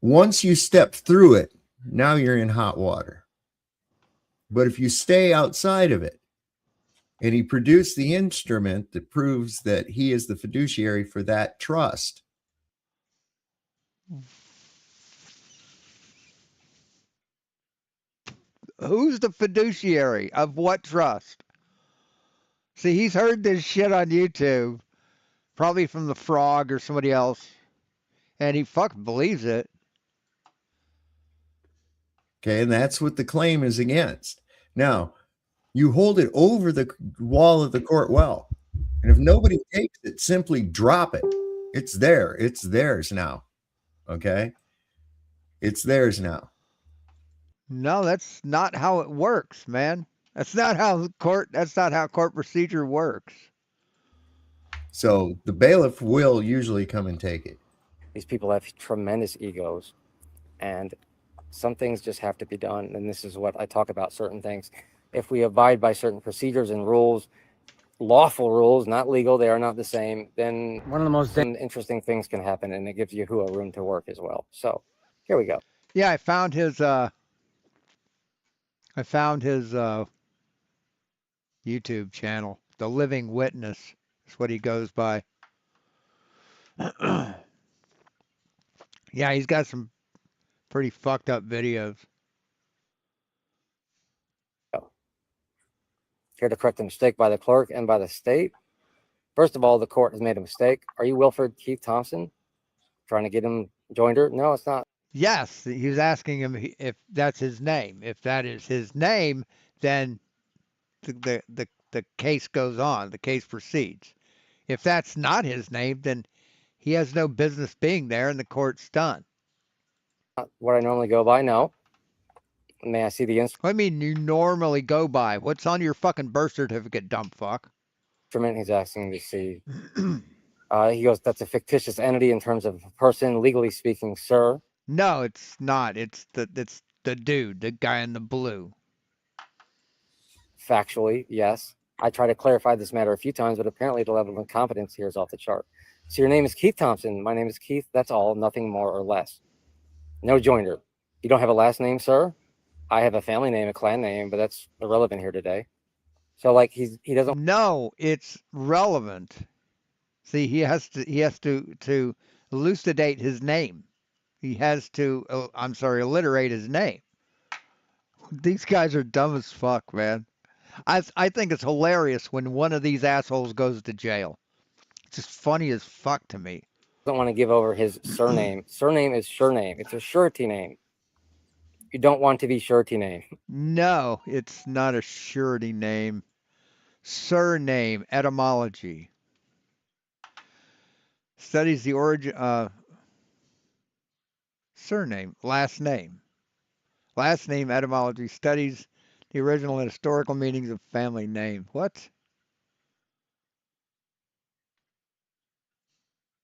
Once you step through it, now you're in hot water. But if you stay outside of it, and he produced the instrument that proves that he is the fiduciary for that trust. Who's the fiduciary of what trust? See, he's heard this shit on YouTube, probably from the Frog or somebody else, and he fucking believes it. Okay, and that's what the claim is against. Now, you hold it over the wall of the court well. And if nobody takes it, simply drop it. It's there. It's theirs now. Okay? It's theirs now. No, that's not how it works, man. That's not how court procedure works. So the bailiff will usually come and take it. These people have tremendous egos, and some things just have to be done. And this is what I talk about, certain things. If we abide by certain procedures and rules, lawful rules, not legal, they are not the same, then one of the most interesting things can happen, and it gives Yahuwah room to work as well. So here we go. Yeah, I found his YouTube channel. The Living Witness is what he goes by. Yeah, he's got some pretty fucked up videos. Here to correct a mistake by the clerk and by the state. First of all, the court has made a mistake. Are you Wilfred Keith Thompson? Trying to get him joinder? No, it's not. Yes, he was asking him if that's his name. If that is his name, then the case goes on. The case proceeds. If that's not his name, then he has no business being there, and the court's done. Not what I normally go by, no. May I see the instrument? What do you mean you normally go by? What's on your fucking birth certificate, dumb fuck? Instrument he's asking to see. He goes, that's a fictitious entity in terms of person, legally speaking, sir. No, it's not. It's the dude, the guy in the blue. Factually, yes. I tried to clarify this matter a few times, but apparently the level of incompetence here is off the chart. So your name is Keith Thompson. My name is Keith. That's all. Nothing more or less. No joinder. You don't have a last name, sir? I have a family name, a clan name, but that's irrelevant here today. So like he doesn't. No, it's relevant. See, he has to elucidate his name. He has to alliterate his name. These guys are dumb as fuck, man. I think it's hilarious when one of these assholes goes to jail. It's just funny as fuck to me. Doesn't want to give over his surname. Surname is surname. It's a surety name. You don't want to be surety name. No, it's not a surety name. Surname, etymology. Studies the origin, surname, last name. Last name, etymology, studies the original and historical meanings of family name. What?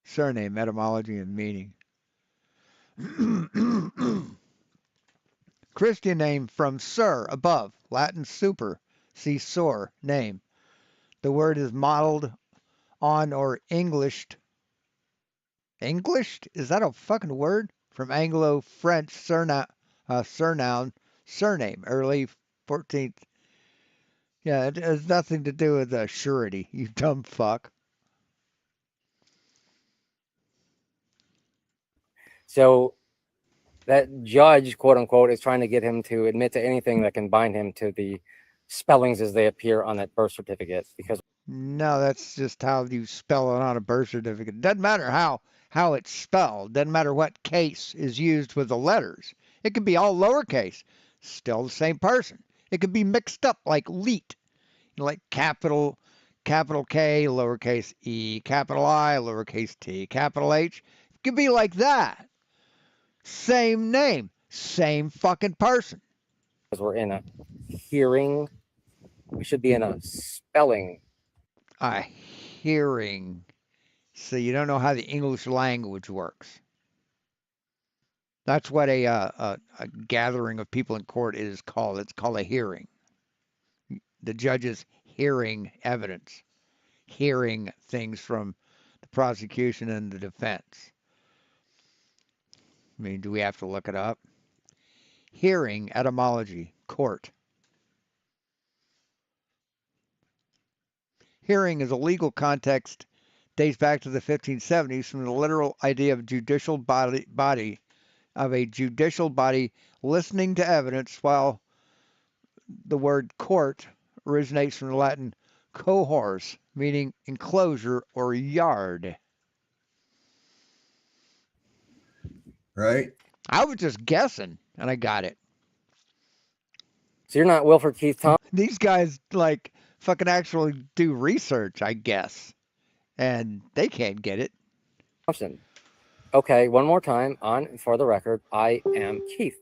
Surname, etymology, and meaning. Christian name from sir, above. Latin super. See sor, name. The word is modeled on or Englished. Englished? Is that a fucking word? From Anglo-French surnoun, surname, early 14th. Yeah, it has nothing to do with surety, you dumb fuck. So that judge, quote unquote, is trying to get him to admit to anything that can bind him to the spellings as they appear on that birth certificate, because No, that's just how you spell it on a birth certificate. Doesn't matter how it's spelled. Doesn't matter what case is used with the letters. It could be all lowercase, still the same person. It could be mixed up like leet, like capital K, lowercase e, capital I, lowercase t, capital H. It could be like that. Same name, same fucking person. we're in a hearing, we should be in a spelling. A hearing. So you don't know how the English language works. That's what a gathering of people in court is called. It's called a hearing. The judge is hearing evidence, hearing things from the prosecution and the defense. I mean, do we have to look it up? Hearing, etymology, court. Hearing is a legal context, dates back to the 1570s from the literal idea of judicial body of a judicial body listening to evidence, while the word court originates from the Latin cohors, meaning enclosure or yard. Right. I was just guessing, and I got it. So you're not Wilford Keith Thompson. These guys like fucking actually do research, I guess, and they can't get it. Okay, one more time on for the record. I am Keith.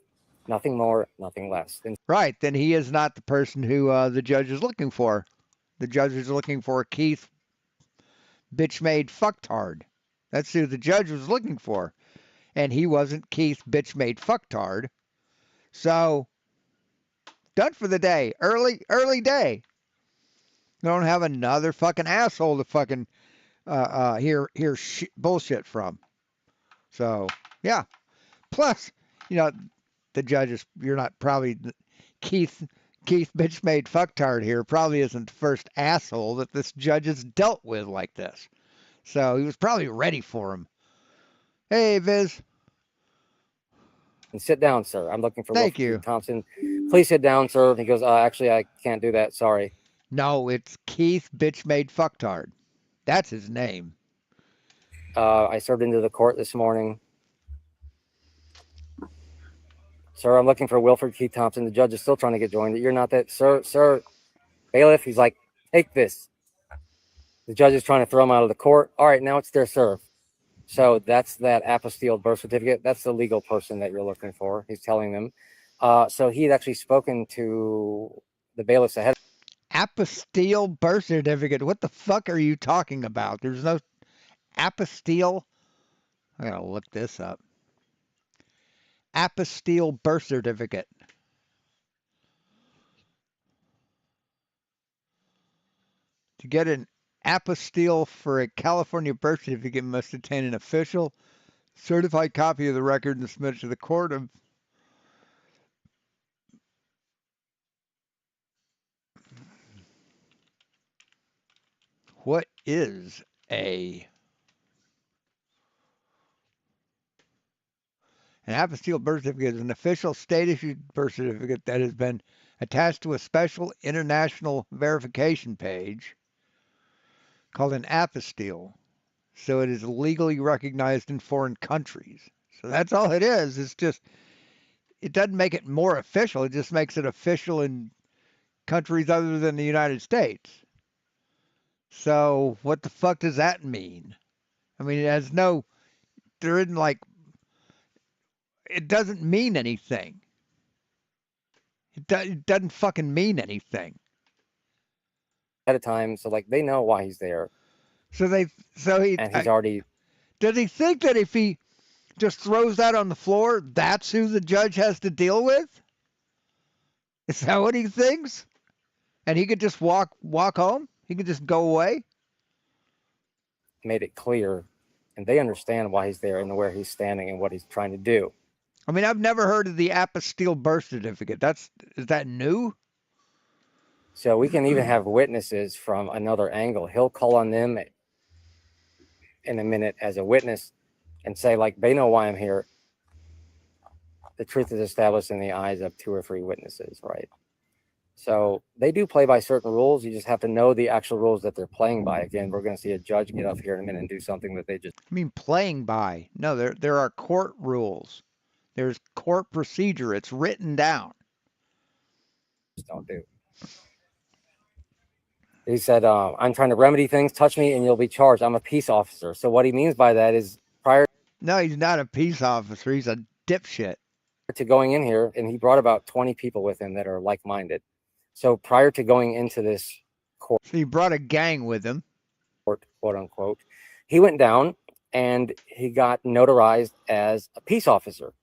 Nothing more, nothing less. Right, then he is not the person who the judge is looking for. The judge is looking for Keith bitch-made fucktard. That's who the judge was looking for. And he wasn't Keith bitch-made fucktard. So, done for the day. Early day. You don't have another fucking asshole to fucking hear bullshit from. So, yeah. Plus, the judges, you're not probably Keith bitch made fucktard here probably isn't the first asshole that this judge has dealt with like this. So he was probably ready for him. Hey, Viz. And sit down, sir. I'm looking for Thank Wilford you. Keith Thompson. Please sit down, sir. He goes, actually, I can't do that. Sorry. No, it's Keith bitch made fucktard. That's his name. I served into the court this morning. Sir, I'm looking for Wilford Keith Thompson. The judge is still trying to get joined. You're not that, sir. Bailiff, he's like, take this. The judge is trying to throw him out of the court. All right, now it's their serve. So that's that apostille birth certificate. That's the legal person that you're looking for. He's telling them. So he had actually spoken to the bailiffs ahead. Apostille birth certificate. What the fuck are you talking about? There's no apostille. I gotta look this up. Apostille birth certificate. To get an apostille for a California birth certificate, must obtain an official certified copy of the record and submit it to the court of what is an apostille birth certificate is an official state-issued birth certificate that has been attached to a special international verification page called an apostille. So it is legally recognized in foreign countries. So that's all it is. It's just, it doesn't make it more official. It just makes it official in countries other than the United States. So what the fuck does that mean? I mean, it has no, there isn't like, it doesn't mean anything. It doesn't fucking mean anything. At a time, so like they know why he's there. And he's already. Does he think that if he just throws that on the floor, that's who the judge has to deal with? Is that what he thinks? And he could just walk home? He could just go away? Made it clear, and they understand why he's there and where he's standing and what he's trying to do. I mean, I've never heard of the apostille birth certificate. Is that new? So we can even have witnesses from another angle. He'll call on them in a minute as a witness and say, like, they know why I'm here. The truth is established in the eyes of 2 or 3 witnesses, right? So they do play by certain rules. You just have to know the actual rules that they're playing by. Again, we're going to see a judge get up here in a minute and do something that they just. I mean, playing by. No, there are court rules. There's court procedure. It's written down. Don't do. He said, I'm trying to remedy things. Touch me and you'll be charged. I'm a peace officer. So what he means by that is prior. No, he's not a peace officer. He's a dipshit. To going in here, and he brought about 20 people with him that are like-minded. So prior to going into this court. So he brought a gang with him. Quote unquote. He went down and he got notarized as a peace officer.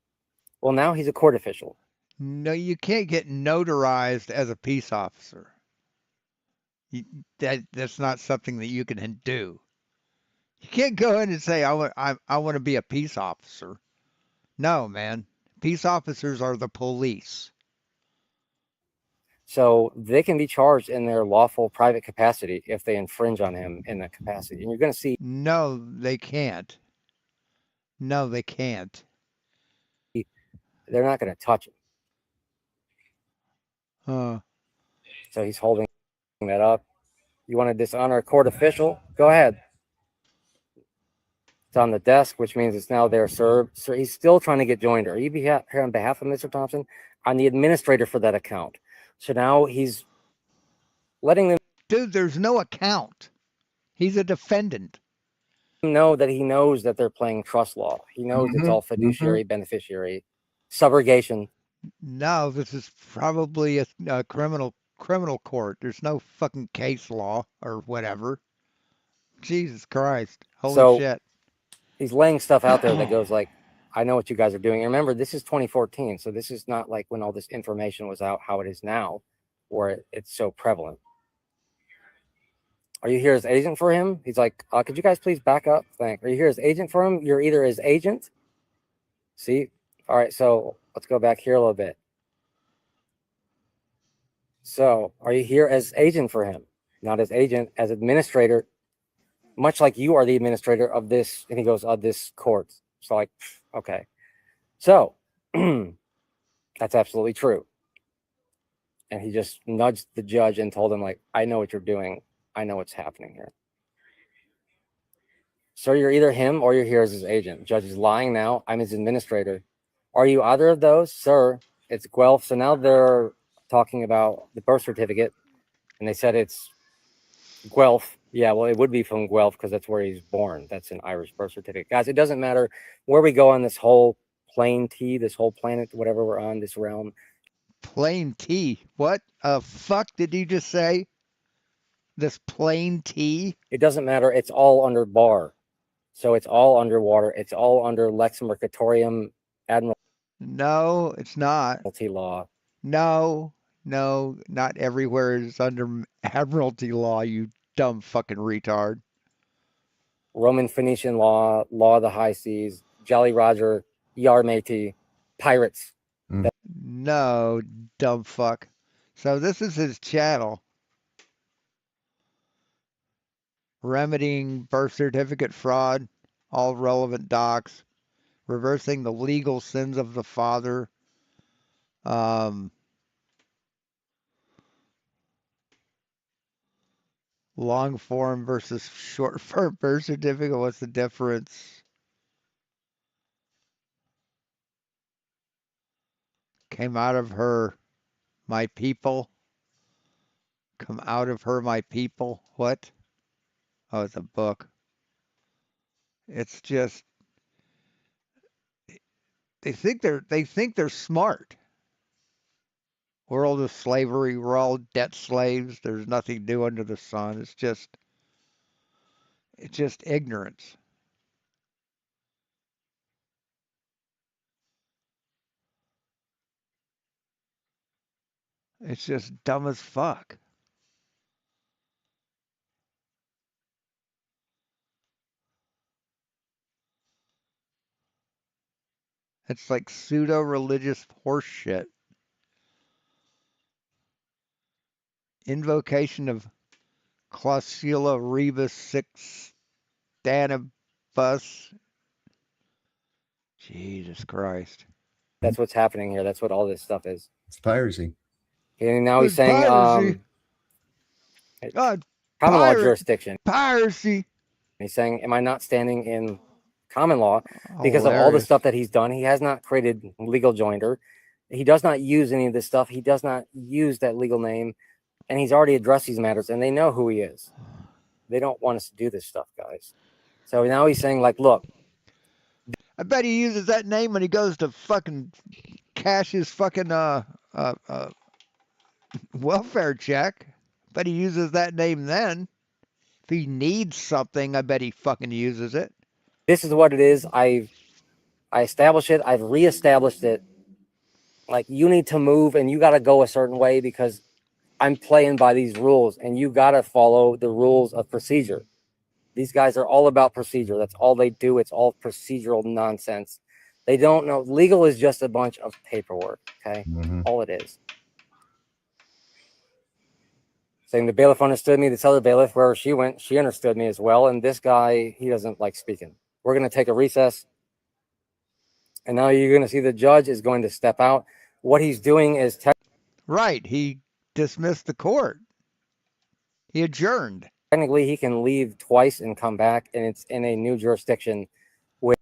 Well, now he's a court official. No, you can't get notarized as a peace officer. That's not something that you can do. You can't go in and say, I want to be a peace officer. No, man. Peace officers are the police. So they can be charged in their lawful private capacity if they infringe on him in that capacity. And you're going to see. No, they can't. No, they can't. They're not going to touch him. So he's holding that up. You want to dishonor a court official? Go ahead. It's on the desk, which means it's now there served. So he's still trying to get joined. Are you here on behalf of Mr. Thompson? I'm the administrator for that account. So now he's letting them. Dude, there's no account. He's a defendant. Know that he knows that they're playing trust law. He knows it's all fiduciary, beneficiary, subrogation. No, this is probably a criminal court. There's no fucking case law or whatever. Jesus Christ. Holy shit. He's laying stuff out there that goes like, I know what you guys are doing. And remember, this is 2014. So this is not like when all this information was out, how it is now, where it's so prevalent. Are you here as agent for him? He's like, could you guys please back up? Thanks. Are you here as agent for him? You're either his agent. See? All right. So let's go back here a little bit. So are you here as agent for him? Not as agent, as administrator, much like you are the administrator of this. And he goes, of this court. So like, okay. So that's absolutely true. And he just nudged the judge and told him like, I know what you're doing. I know what's happening here. Sir, you're either him or you're here as his agent. Judge is lying now. I'm his administrator. Are you either of those? Sir, it's Guelph. So now they're talking about the birth certificate. And they said it's Guelph. Yeah, well, it would be from Guelph because that's where he's born. That's an Irish birth certificate. Guys, it doesn't matter where we go on this whole plane T, this whole planet, whatever we're on, this realm. Plane T? What the fuck did you just say? This plane T? It doesn't matter. It's all under bar. So it's all underwater. It's all under Lex Mercatorium Admiral. No, it's not. Admiralty law. No, not everywhere is under Admiralty law, you dumb fucking retard. Roman Phoenician law, law of the high seas, Jolly Roger, Yar Matey, pirates. No, dumb fuck. So this is his channel. Remedying birth certificate fraud, all relevant docs, reversing the legal sins of the father. Long form versus short form birth certificate. What's the difference? Came out of her, my people. Come out of her, my people. What? Oh, it's a book. It's just they think they're smart. World of slavery, we're all debt slaves. There's nothing new under the sun. It's just ignorance. It's just dumb as fuck. It's like pseudo-religious horseshit. Invocation of Clausula Rebus Sixtanibus. Jesus Christ. That's what's happening here. That's what all this stuff is. It's piracy. And now he's It's saying piracy. common law jurisdiction. Piracy. He's saying, am I not standing in common law because of all the stuff that he's done? He has not created legal joinder. He does not use any of this stuff. He does not use that legal name, and he's already addressed these matters, and they know who he is. They don't want us to do this stuff, guys. So now he's saying, like, look. I bet he uses that name when he goes to fucking cash his fucking welfare check. Bet he uses that name then. If he needs something, I bet he fucking uses it. This is what it is. I established it. I've reestablished it. Like, you need to move and you got to go a certain way because I'm playing by these rules and you got to follow the rules of procedure. These guys are all about procedure. That's all they do. It's all procedural nonsense. They don't know. Legal is just a bunch of paperwork. Okay. All it is. Saying the bailiff understood me. This other bailiff, wherever she went, she understood me as well. And this guy, he doesn't like speaking. We're going to take a recess. And now you're going to see the judge is going to step out. What he's doing is... Right. He dismissed the court. He adjourned. Technically, he can leave twice and come back, and it's in a new jurisdiction with...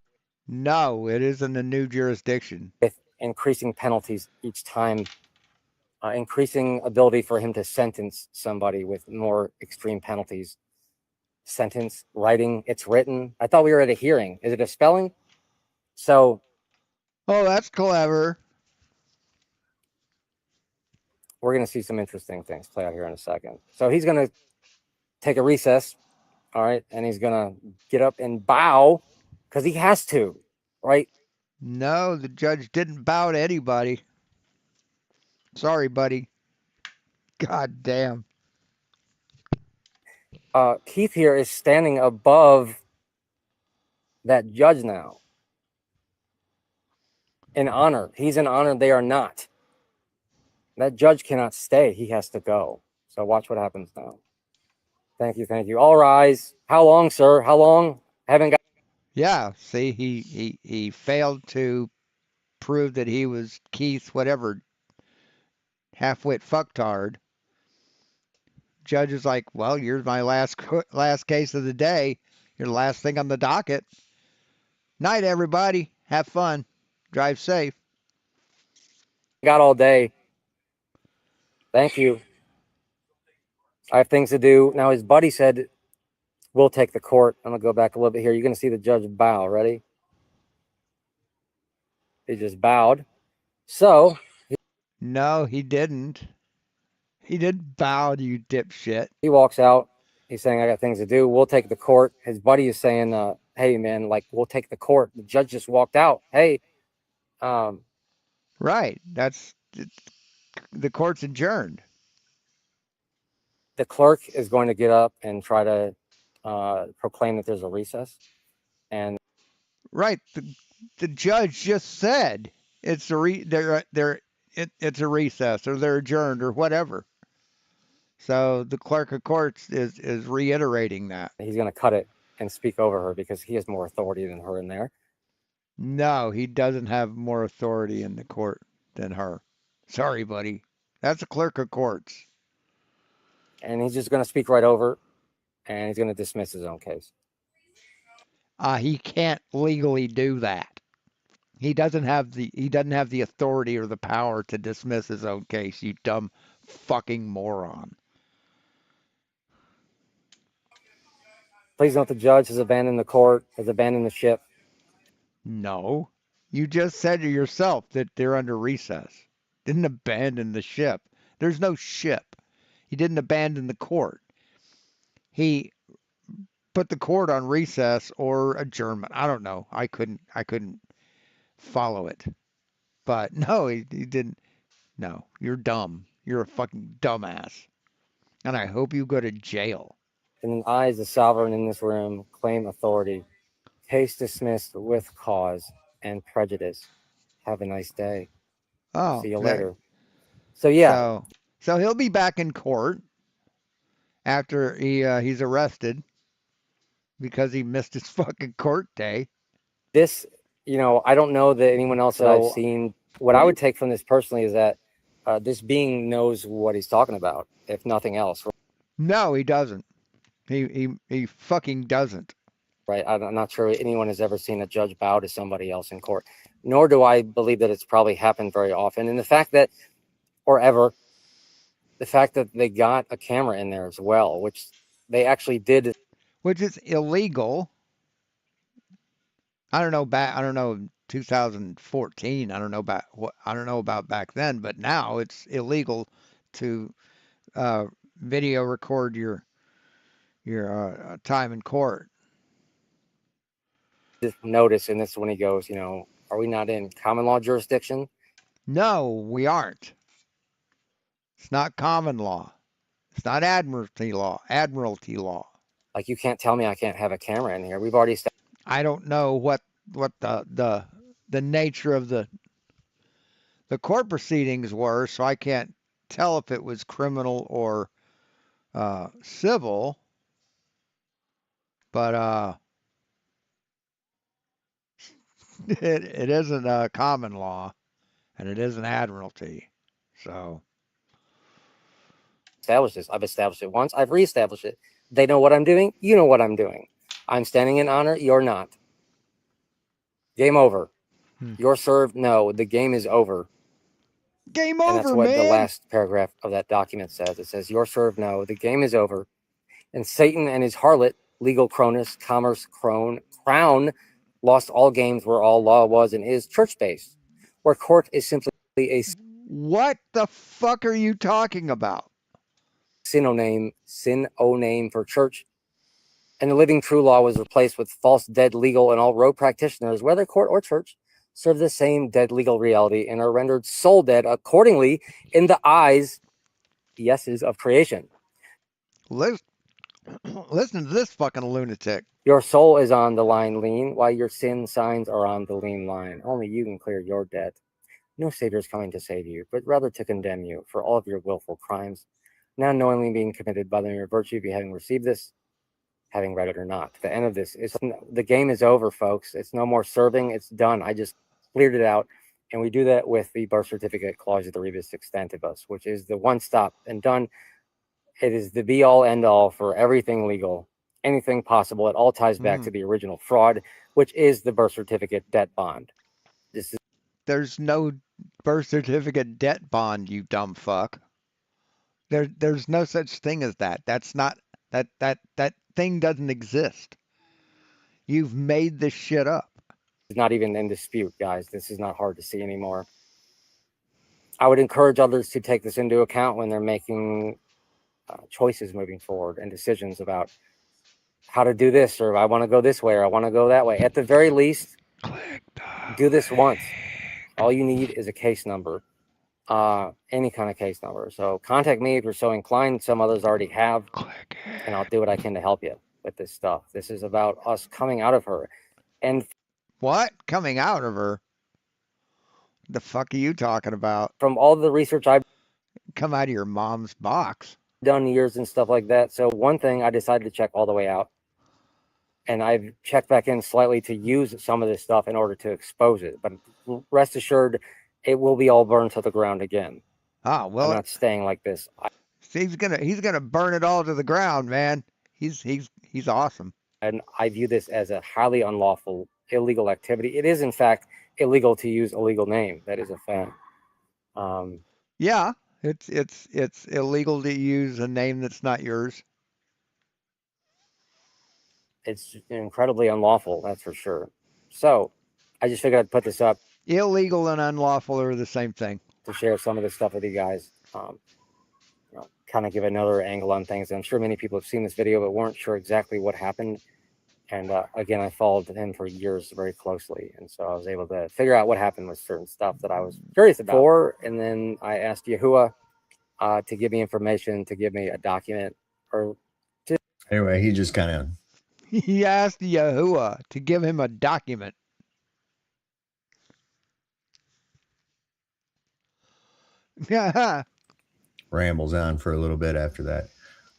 No, it isn't a new jurisdiction. With increasing penalties each time. Increasing ability for him to sentence somebody with more extreme penalties. Sentence, writing, it's written. I thought we were at a hearing. Is it a spelling? So... Oh, that's clever. We're going to see some interesting things play out here in a second. So he's going to take a recess, all right? And he's going to get up and bow because he has to, right? No, the judge didn't bow to anybody. Sorry, buddy. God damn. Keith here is standing above that judge now. In honor. He's in honor. They are not. That judge cannot stay. He has to go. So watch what happens now. Thank you. Thank you. All rise. How long, sir? How long? Haven't got... Yeah, see, he failed to prove that he was Keith, whatever, half-wit fucktard. Judge is like, well, you're my last case of the day. You're the last thing on the docket. Night, everybody. Have fun. Drive safe. Got all day. Thank you. I have things to do. Now, his buddy said, we'll take the court. I'm going to go back a little bit here. You're going to see the judge bow. Ready? He just bowed. So. No, he didn't. He didn't bow, you dipshit. He walks out. He's saying, I got things to do. We'll take the court. His buddy is saying, hey, man, like, we'll take the court. The judge just walked out. Hey. Right. That's... The court's adjourned. The clerk is going to get up and try to proclaim that there's a recess. And right, the judge just said it's a it's a recess or they're adjourned or whatever. So the clerk of courts is reiterating that. He's going to cut it and speak over her because he has more authority than her in there. No, he doesn't have more authority in the court than her. Sorry, buddy. That's a clerk of courts. And he's just going to speak right over, and he's going to dismiss his own case. He can't legally do that. He doesn't have the authority or the power to dismiss his own case, you dumb fucking moron. Please note the judge has abandoned the court, has abandoned the ship. No. You just said to yourself that they're under recess. Didn't abandon the ship. There's no ship. He didn't abandon the court. He put the court on recess or adjournment. I don't know. I couldn't follow it. But no, he didn't. No, you're dumb. You're a fucking dumbass. And I hope you go to jail. And I, as the sovereign in this room, claim authority. Case dismissed with cause and prejudice. Have a nice day. Oh, see you later. So yeah. So he'll be back in court after he's arrested because he missed his fucking court day. This, I don't know that anyone else that I've seen. What I would take from this personally is that This being knows what he's talking about, if nothing else. No, he doesn't. He fucking doesn't. Right? I'm not sure anyone has ever seen a judge bow to somebody else in court, nor do I believe that it's probably happened very often. And the fact that, or ever, the fact that they got a camera in there as well, which they actually did, which is illegal. I don't know 2014. I don't know about back then, but now it's illegal to video record your time in court. Notice, and this is when he goes, are we not in common law jurisdiction? No, we aren't. It's not common law. It's not admiralty law. Like, you can't tell me I can't have a camera in here. We've already I don't know what the nature of the court proceedings were, so I can't tell if it was criminal or civil. But it isn't a common law, and it isn't admiralty. So established this. I've established it once. I've reestablished it. They know what I'm doing. You know what I'm doing. I'm standing in honor. You're not. Game over. You're served. No, the game is over. Game over, man. And that's what the last paragraph of that document says. It says, you're served. No, the game is over. And Satan and his harlot, legal Cronus, commerce crown, lost all games where all law was and is church-based, where court is simply a... What the fuck are you talking about? Synonym for church. And the living true law was replaced with false dead legal, and all road practitioners, whether court or church, serve the same dead legal reality and are rendered soul dead accordingly in the eyes, yeses, of creation. Listen to this fucking lunatic. Your soul is on the line lean, while your sin signs are on the lean line. Only you can clear your debt. No Savior is coming to save you, but rather to condemn you for all of your willful crimes, now knowingly being committed by the mere virtue of you having received this, having read it or not. The end of this is the game is over, folks. It's no more serving. It's done. I just cleared it out. And we do that with the birth certificate clause of the rebus extantibus, which is the one stop and done. It is the be all end all for everything legal, anything possible. It all ties back to the original fraud, which is the birth certificate debt bond. There's no birth certificate debt bond, you dumb fuck. There's no such thing as that. That's not that thing doesn't exist. You've made this shit up. It's not even in dispute, guys. This is not hard to see anymore. I would encourage others to take this into account when they're making choices moving forward and decisions about how to do this, or I want to go this way, or I want to go that way. At the very least, do this once. All you need is a case number, any kind of case number. So contact me if you're so inclined. Some others already have, and I'll do what I can to help you with this stuff. This is about us coming out of her. And what? Coming out of her? The fuck are you talking about? From all the research I've come out of your mom's box. Done years and stuff like that. So one thing I decided to check all the way out, and I've checked back in slightly to use some of this stuff in order to expose it. But rest assured, it will be all burned to the ground again. Ah, well, I'm not staying like this. He's gonna burn it all to the ground, man. He's awesome. And I view this as a highly unlawful, illegal activity. It is, in fact, illegal to use a legal name. That is a fact. Yeah, it's illegal to use a name that's not yours. It's incredibly unlawful, that's for sure. So I just figured I'd put this up. Illegal and unlawful are the same thing. To share some of this stuff with you guys. Kind of give another angle on things. I'm sure many people have seen this video, but weren't sure exactly what happened. And again, I followed him for years very closely. And so I was able to figure out what happened with certain stuff that I was curious about. And then I asked Yahuwah to give me information, to give me a document. Anyway, he just kind of... He asked Yahuwah to give him a document. Yeah. Rambles on for a little bit after that.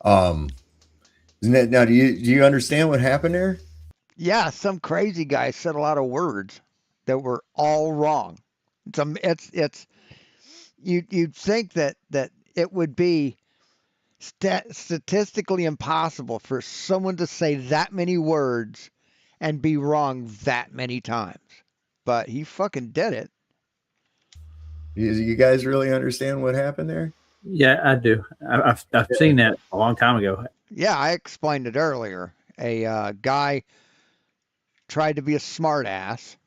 Now, do you understand what happened there? Yeah, some crazy guy said a lot of words that were all wrong. It's you'd think that it would be statistically impossible for someone to say that many words and be wrong that many times, but he fucking did it. You guys really understand what happened there? Yeah, I do. I've seen that a long time ago. Yeah, I explained it earlier. A guy tried to be a smartass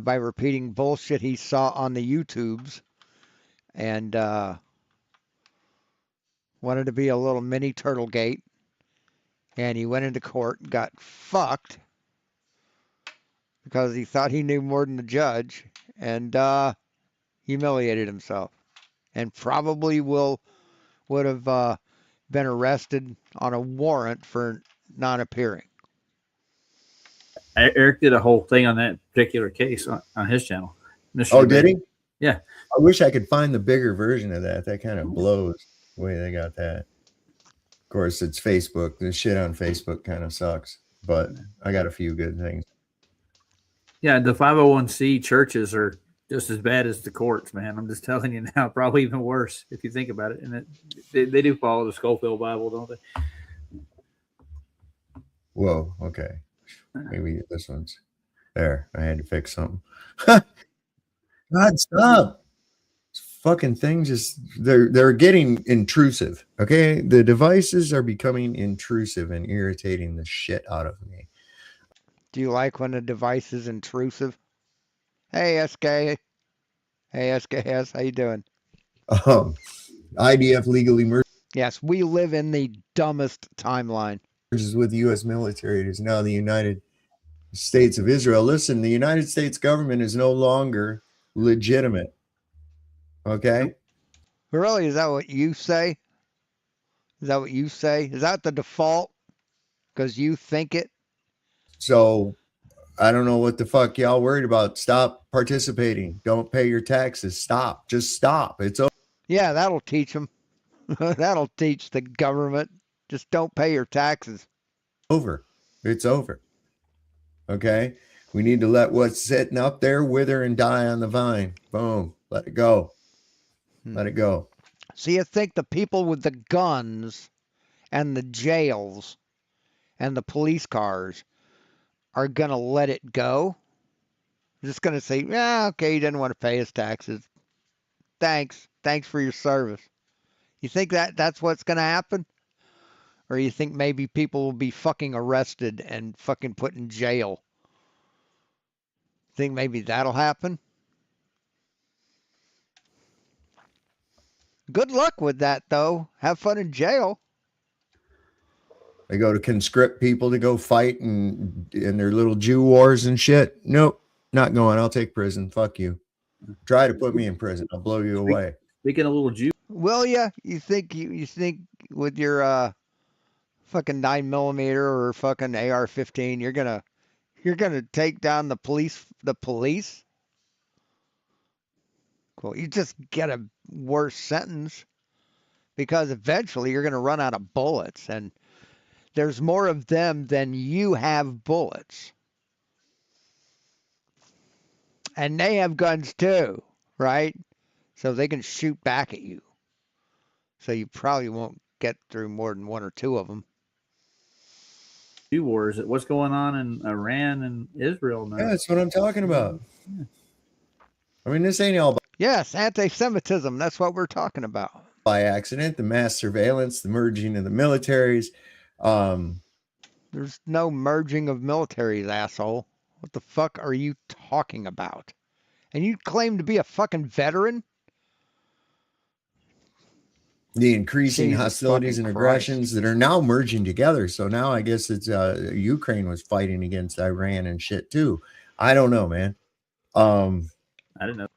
by repeating bullshit he saw on the YouTubes, and wanted to be a little mini Turtlegate, and he went into court and got fucked because he thought he knew more than the judge, and humiliated himself, and probably would have been arrested on a warrant for not appearing. Eric did a whole thing on that particular case on his channel. Oh, did he? Yeah. I wish I could find the bigger version of that. That kind of blows the way they got that. Of course, it's Facebook. The shit on Facebook kind of sucks, but I got a few good things. Yeah, the 501c churches are just as bad as the courts, man. I'm just telling you now, probably even worse if you think about it. And they do follow the Schofield Bible, don't they? Whoa, okay. Maybe this one's there. I had to fix something. God, stop. This fucking thing just they're getting intrusive. Okay. The devices are becoming intrusive and irritating the shit out of me. Do you like when a device is intrusive? Hey, SK. Hey, SKS. How you doing? IDF legally merges Yes, we live in the dumbest timeline. with the U.S. military. It is now the United States of Israel. Listen, the United States government is no longer legitimate. Okay? Really? Is that what you say? Is that what you say? Is that the default? Because you think it? So I don't know what the fuck y'all worried about. Stop participating. Don't pay your taxes. Stop. Just stop. It's over. Yeah, that'll teach them. That'll teach the government. Just don't pay your taxes. Over. It's over. Okay? We need to let what's sitting up there wither and die on the vine. Boom. Let it go. Let it go. So you think the people with the guns and the jails and the police cars are going to let it go? Just going to say, yeah, okay, he didn't want to pay his taxes. Thanks. Thanks for your service. You think that's what's going to happen? Or you think maybe people will be fucking arrested and fucking put in jail? Think maybe that'll happen? Good luck with that, though. Have fun in jail. They go to conscript people to go fight in their little Jew wars and shit. Nope, not going. I'll take prison. Fuck you. Try to put me in prison. I'll blow you away. Speaking of little Jew, will ya? You think with your fucking 9mm or fucking AR-15, you're gonna take down the police? The police? Cool. You just get a worse sentence because eventually you're gonna run out of bullets, and there's more of them than you have bullets. And they have guns too, right? So they can shoot back at you. So you probably won't get through more than one or two of them. Jew wars. What's going on in Iran and Israel now? Yeah, that's what I'm talking about. Yeah. I mean, this ain't all. Yes, anti-Semitism. That's what we're talking about. By accident, the mass surveillance, the merging of the militaries. There's no merging of militaries, asshole. What the fuck are you talking about? And you claim to be a fucking veteran? The increasing hostilities and aggressions that are now merging together. So now I guess it's Ukraine was fighting against Iran and shit too. I don't know, man. I didn't know.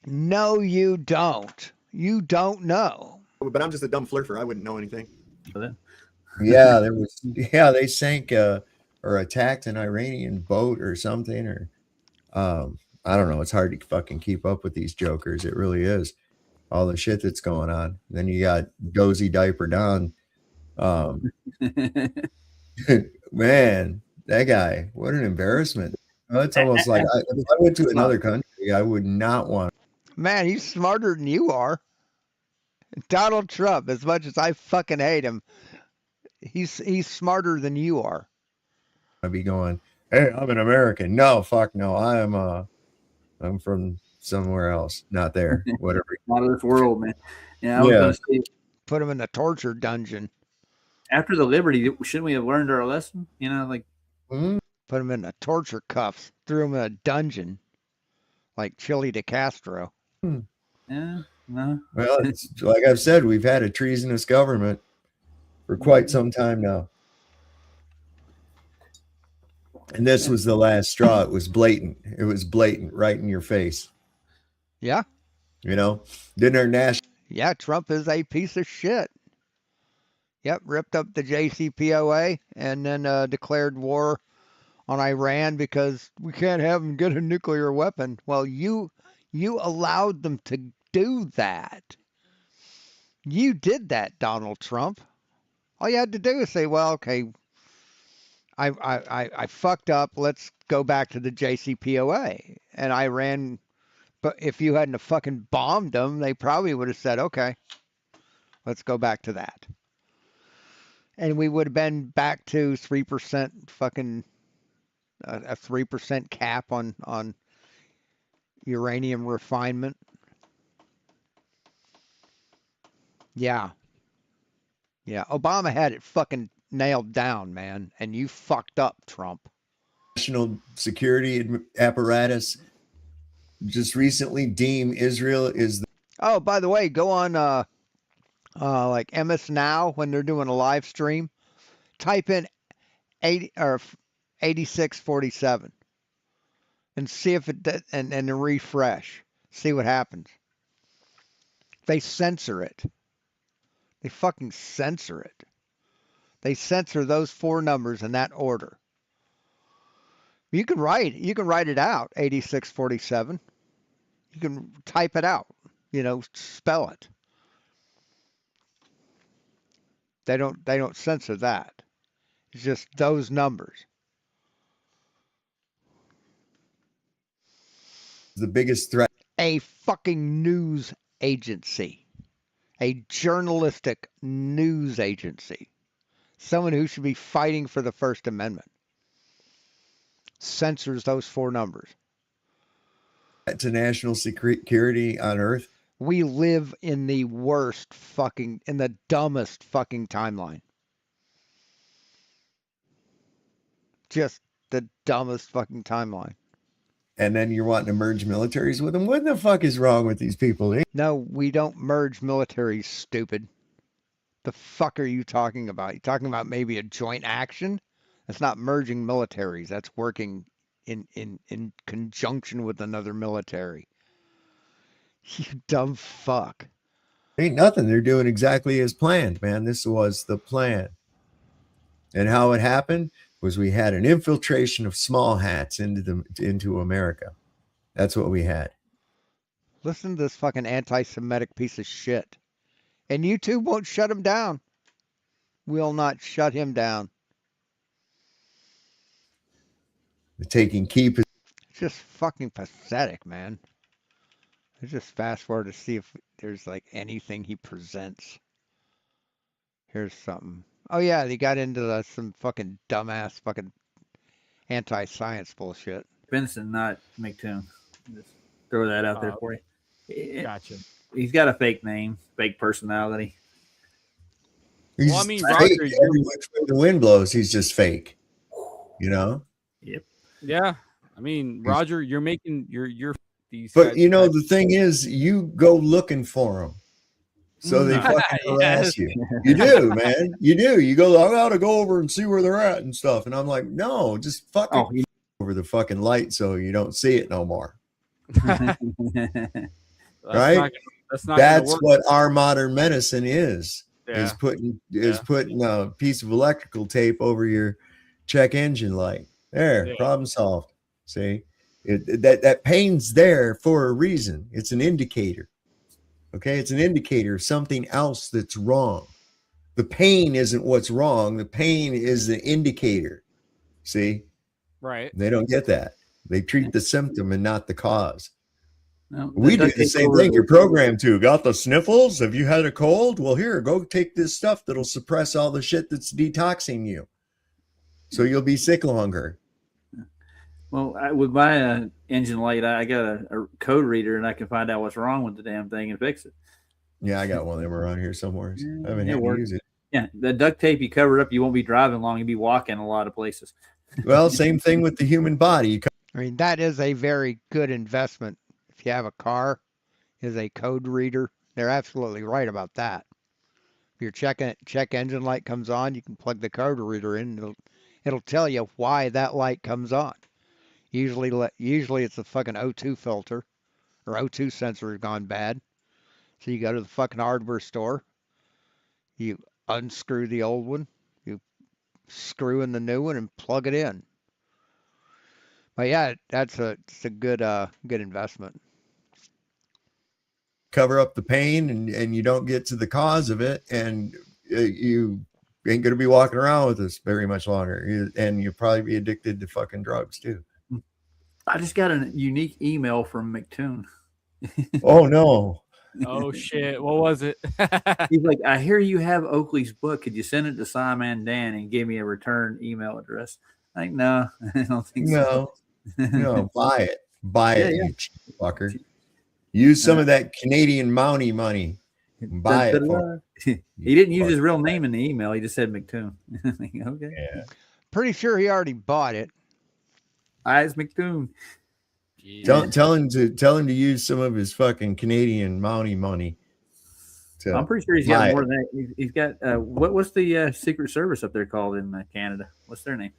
No, you don't. You don't know. But I'm just a dumb flirter. I wouldn't know anything. Yeah, there was. Yeah, they sank or attacked an Iranian boat or something. Or I don't know. It's hard to fucking keep up with these jokers. It really is. All the shit that's going on. Then you got Dozy Diaper Don. Man, that guy, what an embarrassment. It's almost like if I went to another country, I would not want. Man, he's smarter than you are. Donald Trump, as much as I fucking hate him, he's smarter than you are. I'd be going, hey, I'm an American. No, fuck no. I'm from somewhere else. Not there. Whatever. Not of this world, man. Yeah, I was going to say, put him in a torture dungeon. After the Liberty, shouldn't we have learned our lesson? You know, like put him in a torture cuffs, threw him in a dungeon, like Chile de Castro. Yeah, no. Well, it's, like I've said, we've had a treasonous government for quite some time now. And this was the last straw. It was blatant. It was blatant, right in your face. Yeah. You know, didn't our national? Yeah, Trump is a piece of shit. Yep, ripped up the JCPOA and then declared war on Iran because we can't have them get a nuclear weapon. Well, you allowed them to do that. You did that, Donald Trump. All you had to do is say, well, okay, I fucked up. Let's go back to the JCPOA. And Iran, but if you hadn't have fucking bombed them, they probably would have said, okay, let's go back to that. And we would have been back to 3% fucking a 3% cap on uranium refinement. Yeah. Yeah. Obama had it fucking nailed down, man. And you fucked up, Trump. National security apparatus just recently deemed Israel is the. Oh, by the way, go on like MS Now when they're doing a live stream. Type in 80 or 8647 and see if it and refresh. See what happens. They censor it. They fucking censor it. They censor those four numbers in that order. You can write it out, 8647. You can type it out, spell it. They don't censor that. It's just those numbers. The biggest threat. A fucking news agency. A journalistic news agency. Someone who should be fighting for the First Amendment. Censors those four numbers. To national security on Earth. We live in the in the dumbest fucking timeline. Just the dumbest fucking timeline. And then you're wanting to merge militaries with them? What the fuck is wrong with these people? No, we don't merge militaries, stupid. The fuck are you talking about? You talking about maybe a joint action? That's not merging militaries. That's working in conjunction with another military. You dumb fuck. Ain't nothing. They're doing exactly as planned, man. This was the plan. And how it happened was we had an infiltration of small hats into America. That's what we had. Listen to this fucking anti-Semitic piece of shit. And YouTube won't shut him down. Will not shut him down. Taking key. It's just fucking pathetic, man. Let's just fast forward to see if there's like anything he presents. Here's something. Oh yeah, he got into some fucking dumbass fucking anti-science bullshit. Benson, not McToon. Just throw that out there for you. Gotcha. He's got a fake name, fake personality. Well, I mean, Roger, the wind blows. He's just fake. Yep. Yeah. I mean, Roger, you're making you're these. But the thing is, you go looking for them. So they fucking harass you. You do, man. You do. You go, I gotta go over and see where they're at and stuff. And I'm like, no, just fucking over the fucking light so you don't see it no more. Right? That's what our modern medicine is. Yeah. Is putting a piece of electrical tape over your check engine light. There, problem solved. See? That pain's there for a reason. It's an indicator. Okay, it's an indicator of something else that's wrong. The pain isn't what's wrong. The pain is the indicator. See? Right. They don't get that. They treat the symptom and not the cause. No, We do the same thing. You're programmed to. Got the sniffles? Have you had a cold? Well, here, go take this stuff that'll suppress all the shit that's detoxing you. So you'll be sick longer. Well, with my engine light, I got a code reader, and I can find out what's wrong with the damn thing and fix it. Yeah, I got one of them around here somewhere. I haven't had to use it. Yeah, the duct tape, you cover it up, you won't be driving long. You'll be walking a lot of places. Well, same thing with the human body. I mean, that is a very good investment. If you have a car, is a code reader. They're absolutely right about that. If your check engine light comes on, you can plug the code reader in. It'll tell you why that light comes on. Usually it's a fucking O2 filter or O2 sensor has gone bad. So you go to the fucking hardware store, you unscrew the old one, you screw in the new one and plug it in. But yeah, it's a good investment. Cover up the pain and you don't get to the cause of it, and you ain't going to be walking around with this very much longer, and you'll probably be addicted to fucking drugs too. I just got a unique email from McToon. Oh no. Oh shit, what was it? He's like, I hear you have Oakley's book. Could you send it to Ssum and Dan and give me a return email address? Like, no, I don't think so. No, buy it, you cheap fucker. Use some of that Canadian Mountie money. Buy it. He didn't use his real name in the email. He just said McToon. Okay. Yeah. Pretty sure he already bought it. It's McToon. Tell him to use some of his fucking Canadian Mountie money. I'm pretty sure he's got more than that. He's got what's the Secret Service up there called in Canada? What's their name?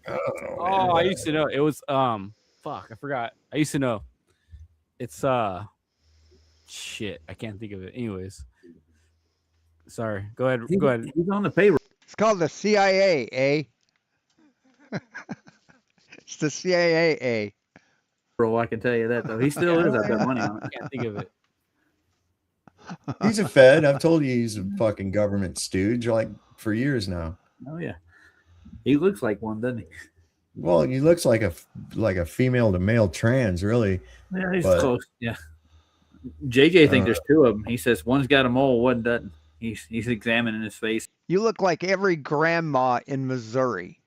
I used to know. It was fuck, I forgot. I used to know. It's shit, I can't think of it. Anyways, sorry. Go ahead. Go ahead. He's on the payroll. It's called the CIA, eh? It's the CIA, eh? I can tell you that though. He still is out that money on it. I can't think of it. He's a Fed. I've told you he's a fucking government stooge like for years now. Oh yeah, he looks like one, doesn't he? Well, he looks like a female to male trans, really. Yeah, he's close. Yeah. JJ thinks there's two of them. He says one's got a mole, one doesn't. He's examining his face. You look like every grandma in Missouri.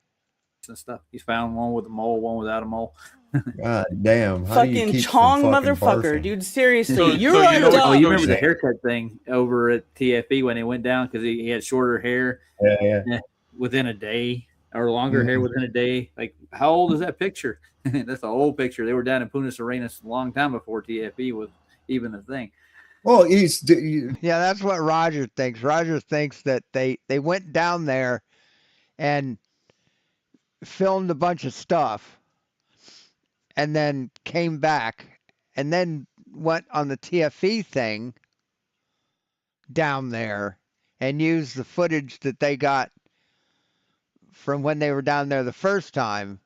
And stuff. He's found one with a mole, one without a mole. God damn. How fucking Chong motherfucker, barfing? Dude. Seriously. So you remember the haircut thing over at TFE when he went down because he had shorter hair within a day or longer hair within a day? Like, how old is that picture? That's an old picture. They were down in Punta Arenas a long time before TFE was even a thing. Well, yeah, that's what Roger thinks. Roger thinks that they went down there and filmed a bunch of stuff and then came back and then went on the TFE thing down there and used the footage that they got from when they were down there the first time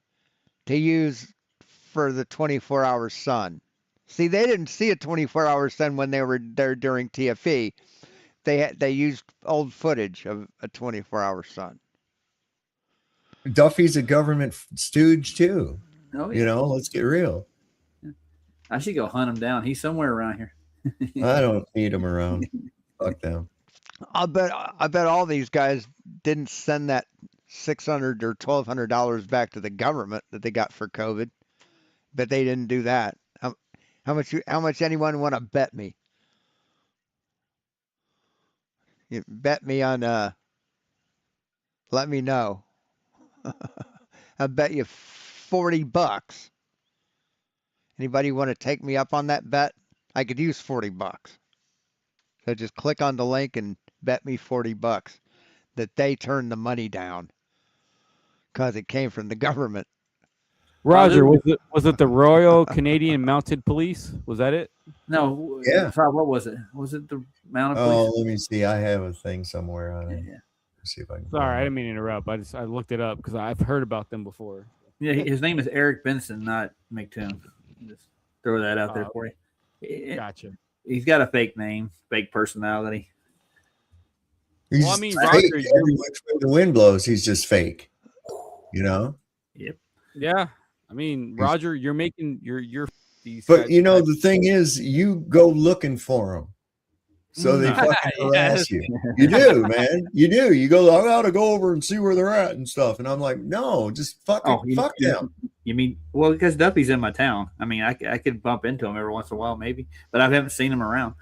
to use for the 24-hour sun. See, they didn't see a 24-hour sun when they were there during TFE. They used old footage of a 24-hour sun. Duffy's a government stooge too. Oh, yeah. You know, let's get real. I should go hunt him down. He's somewhere around here. I don't need him around. Fuck them. I bet all these guys didn't send that $600 or $1,200 back to the government that they got for COVID. But they didn't do that. How much anyone want to bet me? You bet me on let me know. I bet you $40. Anybody want to take me up on that bet? I could use $40. So just click on the link and bet me $40 that they turned the money down because it came from the government. Roger, was it the Royal Canadian Mounted Police? Was that it? No. Yeah. What was it? Was it the Mounted Police? Oh, let me see. I have a thing somewhere on it. Yeah. Let's see if I can. Sorry, I didn't mean to interrupt. I looked it up because I've heard about them before. Yeah, his name is Eric Benson, not McToon. Just throw that out there for you. Gotcha. He's got a fake name, fake personality. He's Well, I mean, fake. Roger, Every which way the wind blows, he's just fake. You know? Yep. Yeah. I mean, Roger, you're making your these But guys. you know, the thing is, you go looking for them. So they Mm. fucking harass Yes. you. You do, man. You do. You go, I gotta go over and see where they're at and stuff. And I'm like, no, just fucking fuck them. You mean, well, because Duffy's in my town. I mean, I could bump into him every once in a while, maybe, but I haven't seen him around.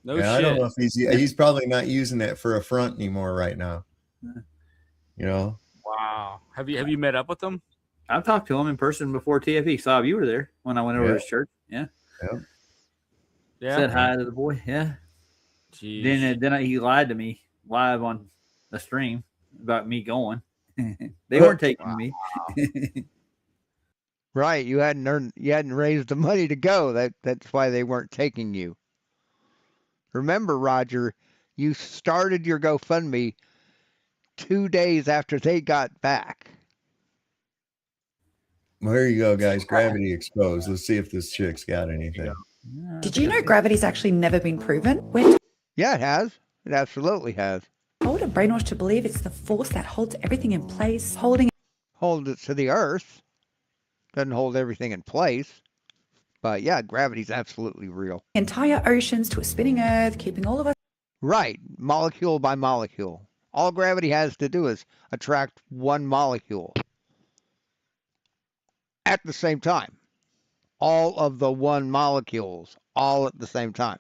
No Yeah, shit. I don't know if he's probably not using that for a front anymore right now. You know? Wow. Have you met up with them? I've talked to him in person before TFE. Saw you were there when I went over to his church. Yeah. Yeah. Said hi to the boy. Yeah. Jeez. Then he lied to me live on the stream about me going. They weren't taking me. Right, you hadn't raised the money to go. That's why they weren't taking you. Remember, Roger, you started your GoFundMe 2 days after they got back. Well, here you go, guys. Gravity exposed. Let's see if this chick's got anything. Did you know gravity's actually never been proven? Yeah, it has. It absolutely has. Told and brainwashed to believe it's the force that holds everything in place, holding it to the Earth. Doesn't hold everything in place. But yeah, gravity's absolutely real. entire oceans to a spinning Earth, keeping all of us. Right, molecule by molecule. All gravity has to do is attract one molecule at the same time. All of the one molecules, all at the same time.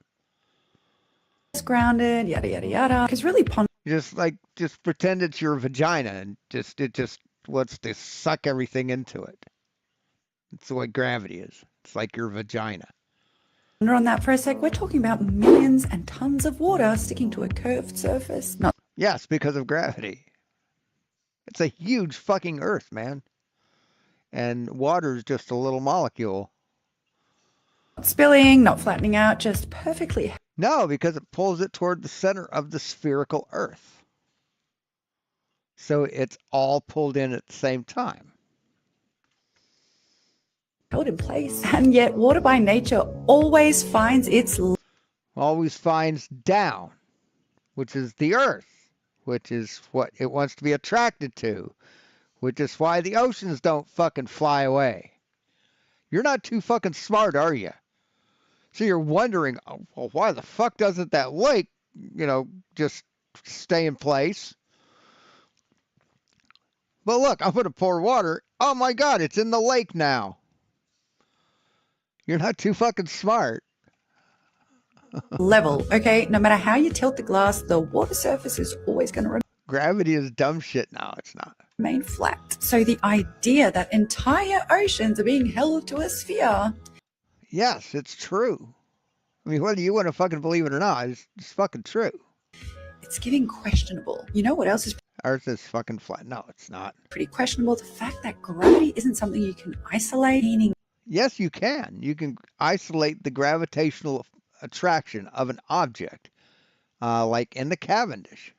Grounded, yada yada yada. Because really, Just pretend it's your vagina and it just wants to suck everything into it. It's the way gravity is. It's like your vagina. ponder on that for a sec. We're talking about millions and tons of water sticking to a curved surface. Not Yes, because of gravity. It's a huge fucking Earth, man. And water's just a little molecule. spilling, not flattening out, just perfectly. No, because it pulls it toward the center of the spherical Earth. So it's all pulled in at the same time. Held in place. And yet, water by nature always finds its. Always finds down, which is the Earth, which is what it wants to be attracted to, which is why the oceans don't fucking fly away. You're not too fucking smart, are you? So you're wondering, oh, well, why the fuck doesn't that lake, just stay in place? But look, I'm going to pour water. Oh my God, it's in the lake now. You're not too fucking smart. Level, okay? No matter how you tilt the glass, the water surface is always going to Gravity is dumb shit now. It's not. remain flat. So the idea that entire oceans are being held to a sphere. Yes, it's true. I mean, whether you want to fucking believe it or not, it's fucking true. It's getting questionable. You know what else is Earth is fucking flat. No, it's not. pretty questionable? The fact that gravity isn't something you can isolate, meaning Yes, you can. You can isolate the gravitational attraction of an object, like in the Cavendish.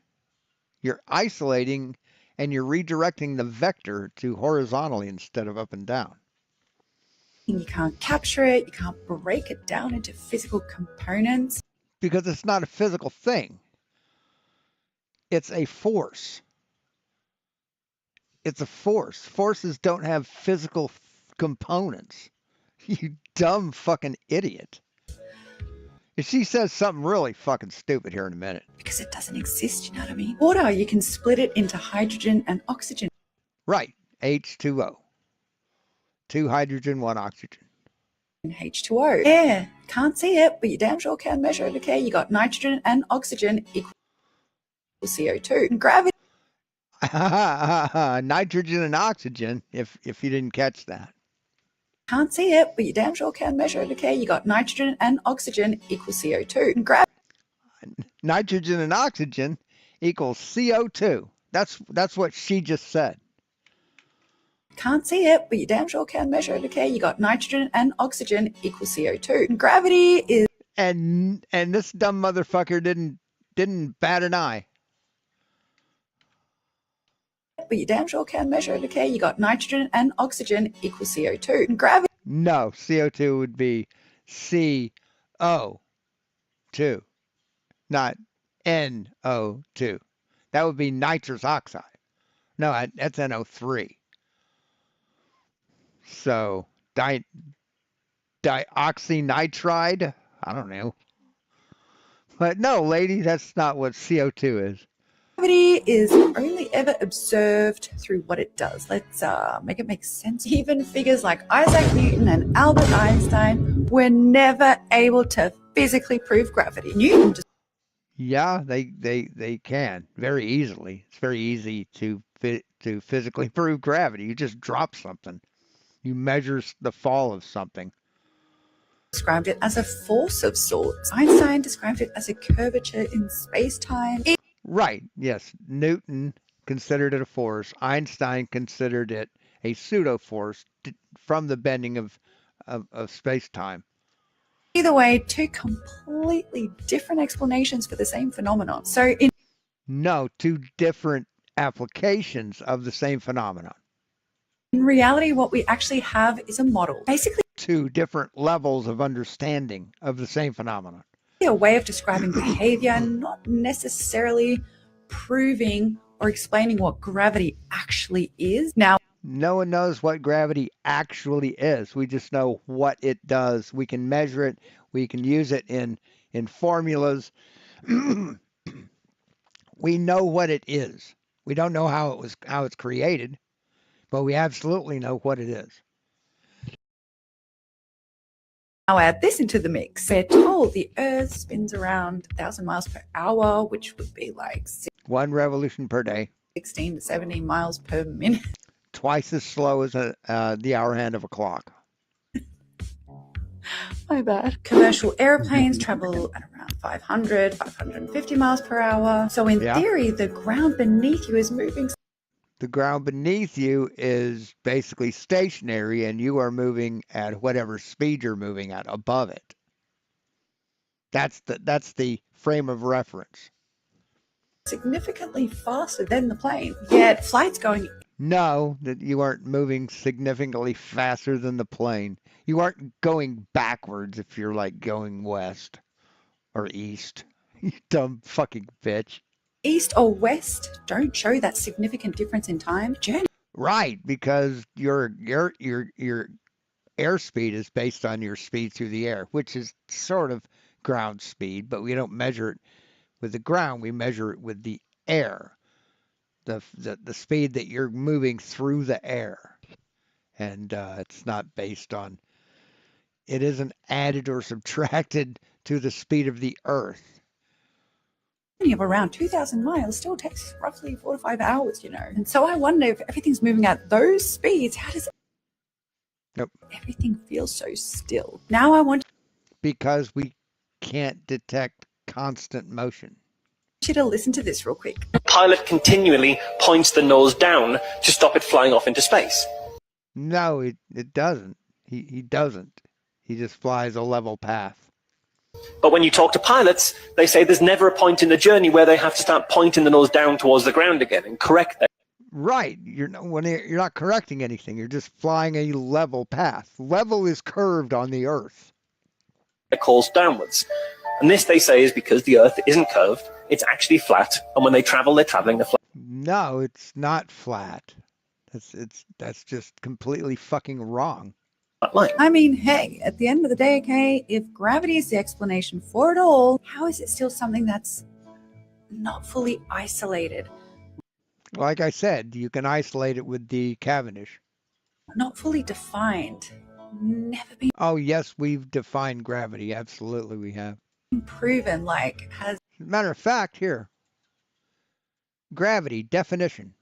You're isolating and you're redirecting the vector to horizontally instead of up and down. you can't capture it, you can't break it down into physical components. Because it's not a physical thing. It's a force. It's a force. Forces don't have physical components. You dumb fucking idiot. If she says something really fucking stupid here in a minute. Because it doesn't exist, you know what I mean? Water, you can split it into hydrogen and oxygen. Right, H2O. 2 hydrogen, 1 oxygen. And H2O. Air, can't see it, but you damn sure can measure it, okay? You got nitrogen and oxygen equal CO2. And gravity. Nitrogen and oxygen, if you didn't catch that. Can't see it, but you damn sure can measure it, okay? You got nitrogen and oxygen equals CO2. And Nitrogen and oxygen equals CO2. That's what she just said. Can't see it, but you damn sure can measure it, okay? You got nitrogen and oxygen equals CO2. And gravity is. And this dumb motherfucker didn't bat an eye. But you damn sure can measure it, okay? You got nitrogen and oxygen equals CO2. And gravity. No, CO2 would be CO2, not NO2. That would be nitrous oxide. No, that's NO3. So dioxynitride. I don't know. But no, lady, that's not what CO2 is. Gravity is only ever observed through what it does. Let's make it make sense. Even figures like Isaac Newton and Albert Einstein were never able to physically prove gravity. Newton just Yeah, they can very easily. It's very easy to physically prove gravity. You just drop something. You measure the fall of something. described it as a force of sorts. Einstein described it as a curvature in space-time. Right, yes. Newton considered it a force. Einstein considered it a pseudo-force from the bending of space-time. Either way, two completely different explanations for the same phenomenon. So No, two different applications of the same phenomenon. in reality, what we actually have is a model. Basically, two different levels of understanding of the same phenomenon. A way of describing behavior, not necessarily proving or explaining what gravity actually is. Now, no one knows what gravity actually is. We just know what it does. We can measure it. We can use it in formulas. We know what it is. We don't know how it's created, but we absolutely know what it is. Now add this into the mix. We're told the Earth spins around 1,000 miles per hour, which would be like 1 revolution per day. 16 to 17 miles per minute. Twice as slow as the hour hand of a clock. My bad. Commercial airplanes travel at around 500, 550 miles per hour. So in theory, the ground beneath you is moving. The ground beneath you is basically stationary, and you are moving at whatever speed you're moving at above it. That's the frame of reference. Significantly faster than the plane. Yet flight's going. No, that you aren't moving significantly faster than the plane. You aren't going backwards if you're like going west or east. You dumb fucking bitch. East or west don't show that significant difference in time. Journey. Right, because your airspeed is based on your speed through the air, which is sort of ground speed, but we don't measure it with the ground. We measure it with the air, the speed that you're moving through the air, and it's not based on. It isn't added or subtracted to the speed of the Earth. Of around 2,000 miles still takes roughly 4 to 5 hours, And so I wonder if everything's moving at those speeds, how does everything feel so still? Now I want because we can't detect constant motion. you to listen to this real quick. The pilot continually points the nose down to stop it flying off into space. No, it doesn't. He doesn't. He just flies a level path. But when you talk to pilots, they say there's never a point in the journey where they have to start pointing the nose down towards the ground again and correct that. Right. You're not correcting anything. You're just flying a level path. Level is curved on the Earth. It calls downwards. And this, they say, is because the Earth isn't curved. It's actually flat. And when they travel, they're traveling the flat. No, it's not flat. That's just completely fucking wrong. I mean, hey, at the end of the day, okay, if gravity is the explanation for it all, how is it still something that's not fully isolated? Like I said, you can isolate it with the Cavendish. Not fully defined. Never been. Oh, yes, we've defined gravity. Absolutely, we have. Proven, has. Matter of fact, here. Gravity, definition.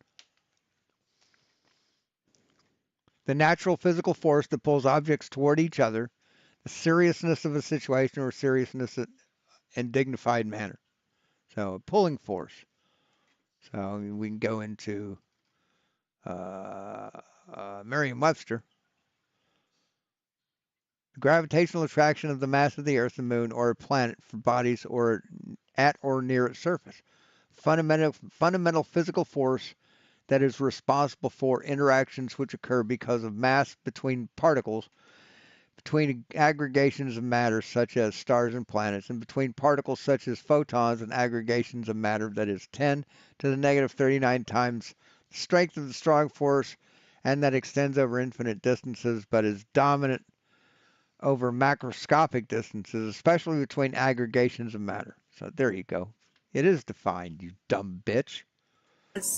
The natural physical force that pulls objects toward each other, the seriousness of a situation or seriousness in dignified manner. So a pulling force. So we can go into Merriam-Webster. The gravitational attraction of the mass of the Earth, the Moon, or a planet for bodies or at or near its surface. Fundamental physical force that is responsible for interactions which occur because of mass between particles, between aggregations of matter such as stars and planets, and between particles such as photons and aggregations of matter that is 10 to the negative 39 times the strength of the strong force, and that extends over infinite distances but is dominant over macroscopic distances, especially between aggregations of matter. So there you go. It is defined, you dumb bitch.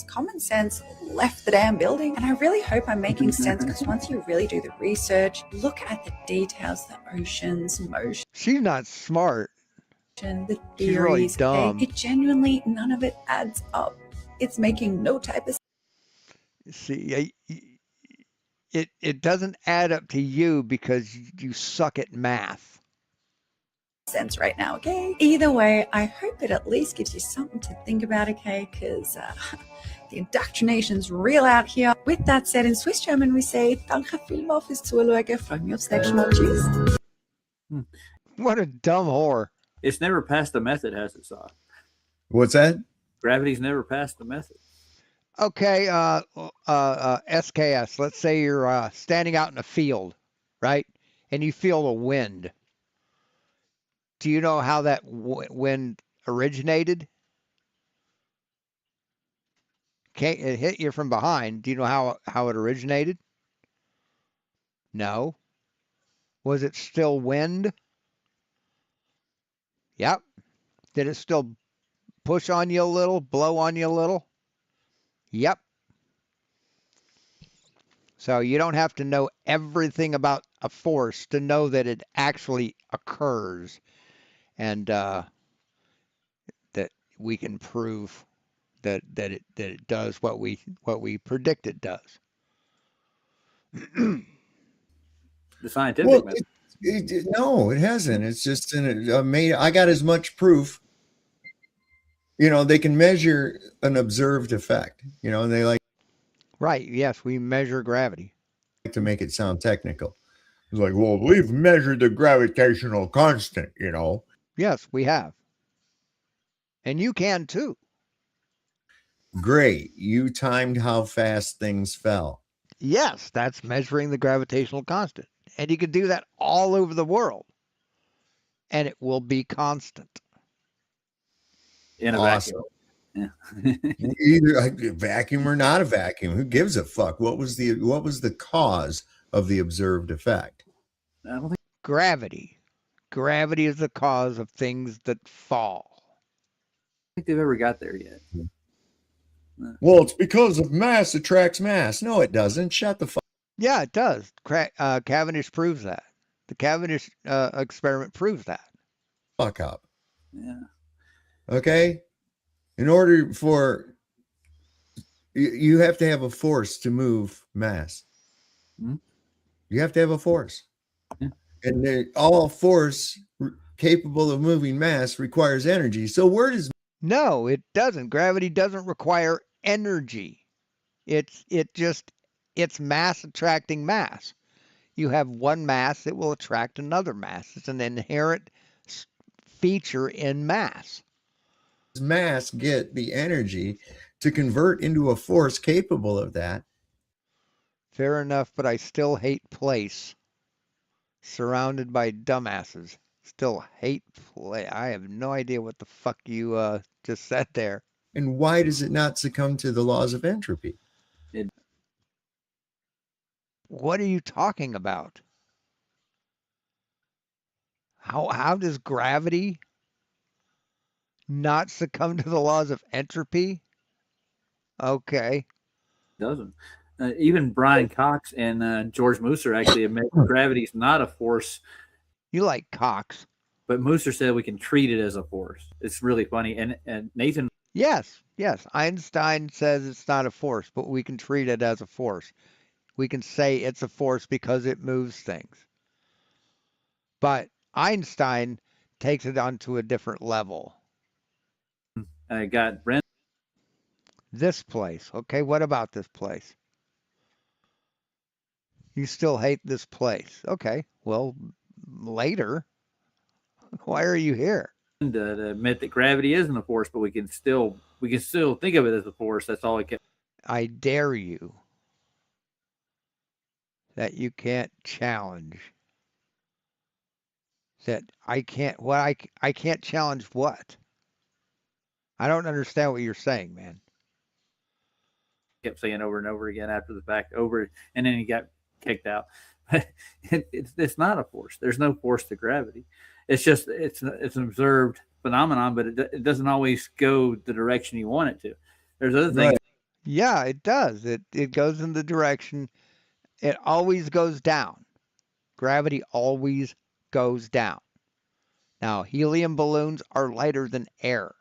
Common sense left the damn building. And I really hope I'm making sense, because once you really do the research, look at the details, the oceans, motion. She's not smart. The She's really theories, dumb. it genuinely, none of it adds up. It's making no type of See, it doesn't add up to you because you suck at math. sense right now, okay? Either way, I hope it at least gives you something to think about, okay? Because the indoctrination's real out here. With that said, in Swiss German we say, Danke vielmals fürs Zuschauen. Freue mich aufs nächste Mal. Tschüss. What a dumb whore. It's never passed the method, has it, Saw? What's that? Gravity's never passed the method. Okay, SKS, let's say you're standing out in a field, right? And you feel a wind. Do you know how that wind originated? Okay, it hit you from behind. Do you know how it originated? No. Was it still wind? Yep. Did it still push on you a little, blow on you a little? Yep. So you don't have to know everything about a force to know that it actually occurs, and that we can prove that it does what we predict it does. The scientific method. No, it hasn't. It's just I got as much proof. You know, they can measure an observed effect. You know, and they like. Right. Yes, we measure gravity. To make it sound technical. It's like, well, we've measured the gravitational constant, you know. Yes, we have. And you can too. Great. You timed how fast things fell. Yes, that's measuring the gravitational constant. And you can do that all over the world. And it will be constant. In a Awesome. vacuum. Yeah. Either a vacuum or not a vacuum. Who gives a fuck? What was the cause of the observed effect? I don't think gravity. Gravity is the cause of things that fall. I don't think they've ever got there yet. Well, it's because of mass attracts mass. No, it doesn't. Shut the fuck. Yeah, it does. Cavendish proves that. The Cavendish experiment proves that. Fuck up. Yeah. Okay? In order for you have to have a force to move mass. Mm-hmm. You have to have a force. Yeah. And all force capable of moving mass requires energy. So where does No, it doesn't. Gravity doesn't require energy. It's mass attracting mass. You have one mass that will attract another mass. It's an inherent feature in mass. Mass get the energy to convert into a force capable of that? Fair enough, but I still hate place. Surrounded by dumbasses. Still hate play. I have no idea what the fuck you just said there. And why does it not succumb to the laws of entropy? What are you talking about? How does gravity not succumb to the laws of entropy? Okay. Doesn't. Even Brian Cox and George Musser actually admit gravity's not a force. You like Cox. But Musser said we can treat it as a force. It's really funny. And Nathan. Yes. Einstein says it's not a force, but we can treat it as a force. We can say it's a force because it moves things. But Einstein takes it onto a different level. I got Brent. This place. Okay, what about this place? You still hate this place. Okay, well, later. Why are you here? To admit that gravity isn't a force, but we can still think of it as a force. That's all I can. I dare you. That you can't challenge. That I can't. What I can't challenge what? I don't understand what you're saying, man. Kept saying over and over again after the fact, and then he got kicked out. It's not a force. There's no force to gravity. It's just it's an observed phenomenon, but it doesn't always go the direction you want it to. There's other things. Yeah, it does. It goes in the direction. It always goes down. Gravity always goes down. Now, helium balloons are lighter than air.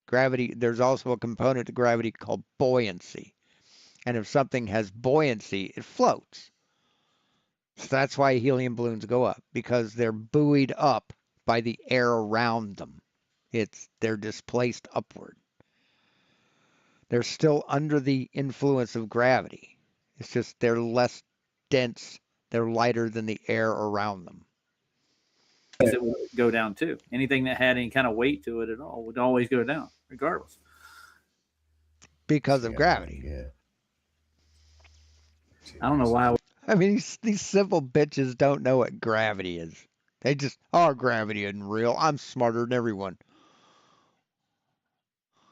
Gravity, there's also a component to gravity called buoyancy. And if something has buoyancy, it floats. So that's why helium balloons go up, because they're buoyed up by the air around them. They're displaced upward. They're still under the influence of gravity. It's just they're less dense. They're lighter than the air around them. It would go down too. Anything that had any kind of weight to it at all would always go down, regardless. Because of gravity. I don't know why. I mean, these simple bitches don't know what gravity is. They just, gravity isn't real. I'm smarter than everyone.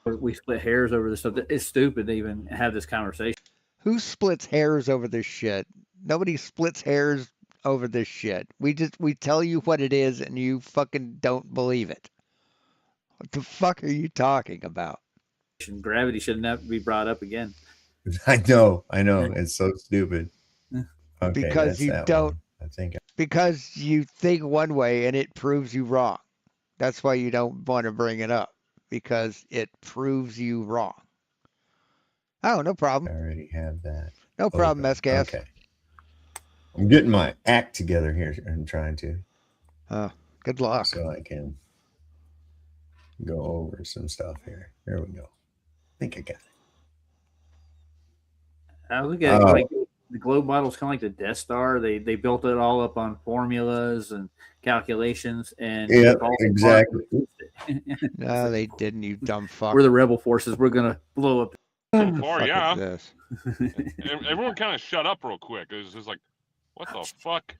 We split hairs over this stuff. It's stupid to even have this conversation. Who splits hairs over this shit? Nobody splits hairs over this shit. We tell you what it is and you fucking don't believe it. What the fuck are you talking about? Gravity should never be brought up again. I know. It's so stupid. Okay, because you don't. I think because you think one way and it proves you wrong. That's why you don't want to bring it up, because it proves you wrong. Oh, no problem. I already have that. No problem, Mescas. Okay. I'm getting my act together here. I'm trying to. Good luck. So I can go over some stuff here. There we go. I think I got it. I look at it like the globe model is kind of like the Death Star. They built it all up on formulas and calculations, and yeah, exactly. No, they didn't. You dumb fuck. We're the rebel forces. We're gonna blow up. So far, yeah. Everyone kind of shut up real quick. It was just like, what the fuck?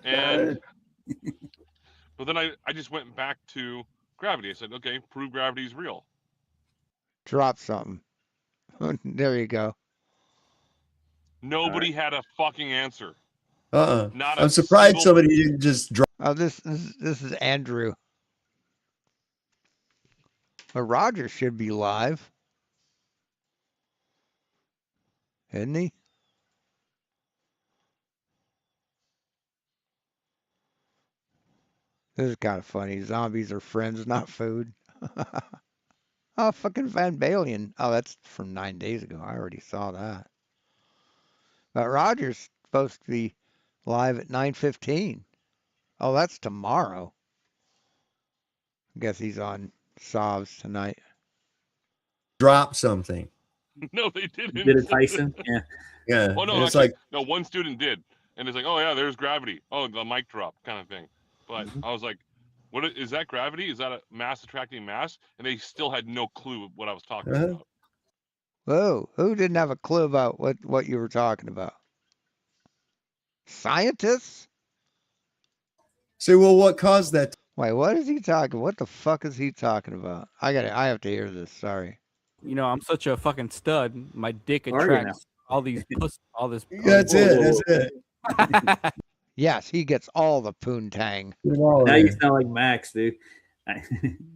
And but then I just went back to gravity. I said, okay, prove gravity is real. Drop something. There you go. Nobody had a fucking answer. I'm surprised somebody didn't just drop. Oh, this is Andrew. Well, Roger should be live, isn't he? This is kind of funny. Zombies are friends, not food. Oh, fucking Van Balen. Oh, that's from 9 days ago. I already saw that. But Roger's supposed to be live at 9:15. Oh, that's tomorrow. I guess he's on Sovs tonight. Drop something. No, they didn't. Did it Tyson? Yeah. Yeah. Oh no, it's actually, like no. One student did, and it's like, oh yeah, there's gravity. Oh, the mic drop kind of thing. But I was like, what is that gravity? Is that a mass attracting mass? And they still had no clue what I was talking about. Whoa, who didn't have a clue about what you were talking about? Scientists? Say, well, what caused that? Wait, what is he talking? What the fuck is he talking about? I have to hear this. Sorry. You know, I'm such a fucking stud. My dick attracts all these all this. That's it. Yes, he gets all the poontang. Now you sound like Max, dude.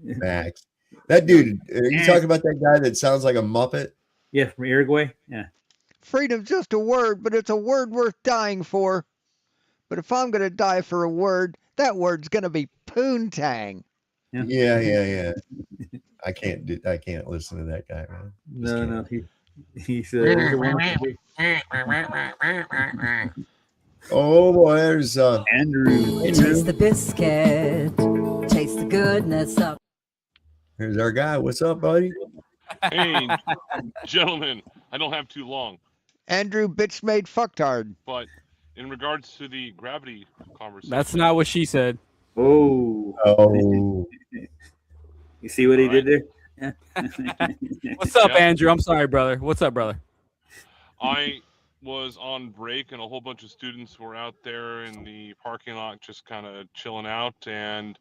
Max. That dude, are you talking about that guy that sounds like a Muppet? Yeah, from Uruguay. Yeah. Freedom's just a word, but it's a word worth dying for. But if I'm going to die for a word, that word's going to be poontang. Yeah. I can't listen to that guy, man. No. He said. Oh boy, there's Andrew. Taste the biscuit. Taste the goodness of. Here's our guy. What's up, buddy? Hey, gentlemen, I don't have too long. Andrew bitch made fucktard. But in regards to the gravity conversation, That's not what she said. Oh. You see what he did there? What's up, Andrew? I'm sorry, brother. What's up, brother? I was on break and a whole bunch of students were out there in the parking lot just kind of chilling out, and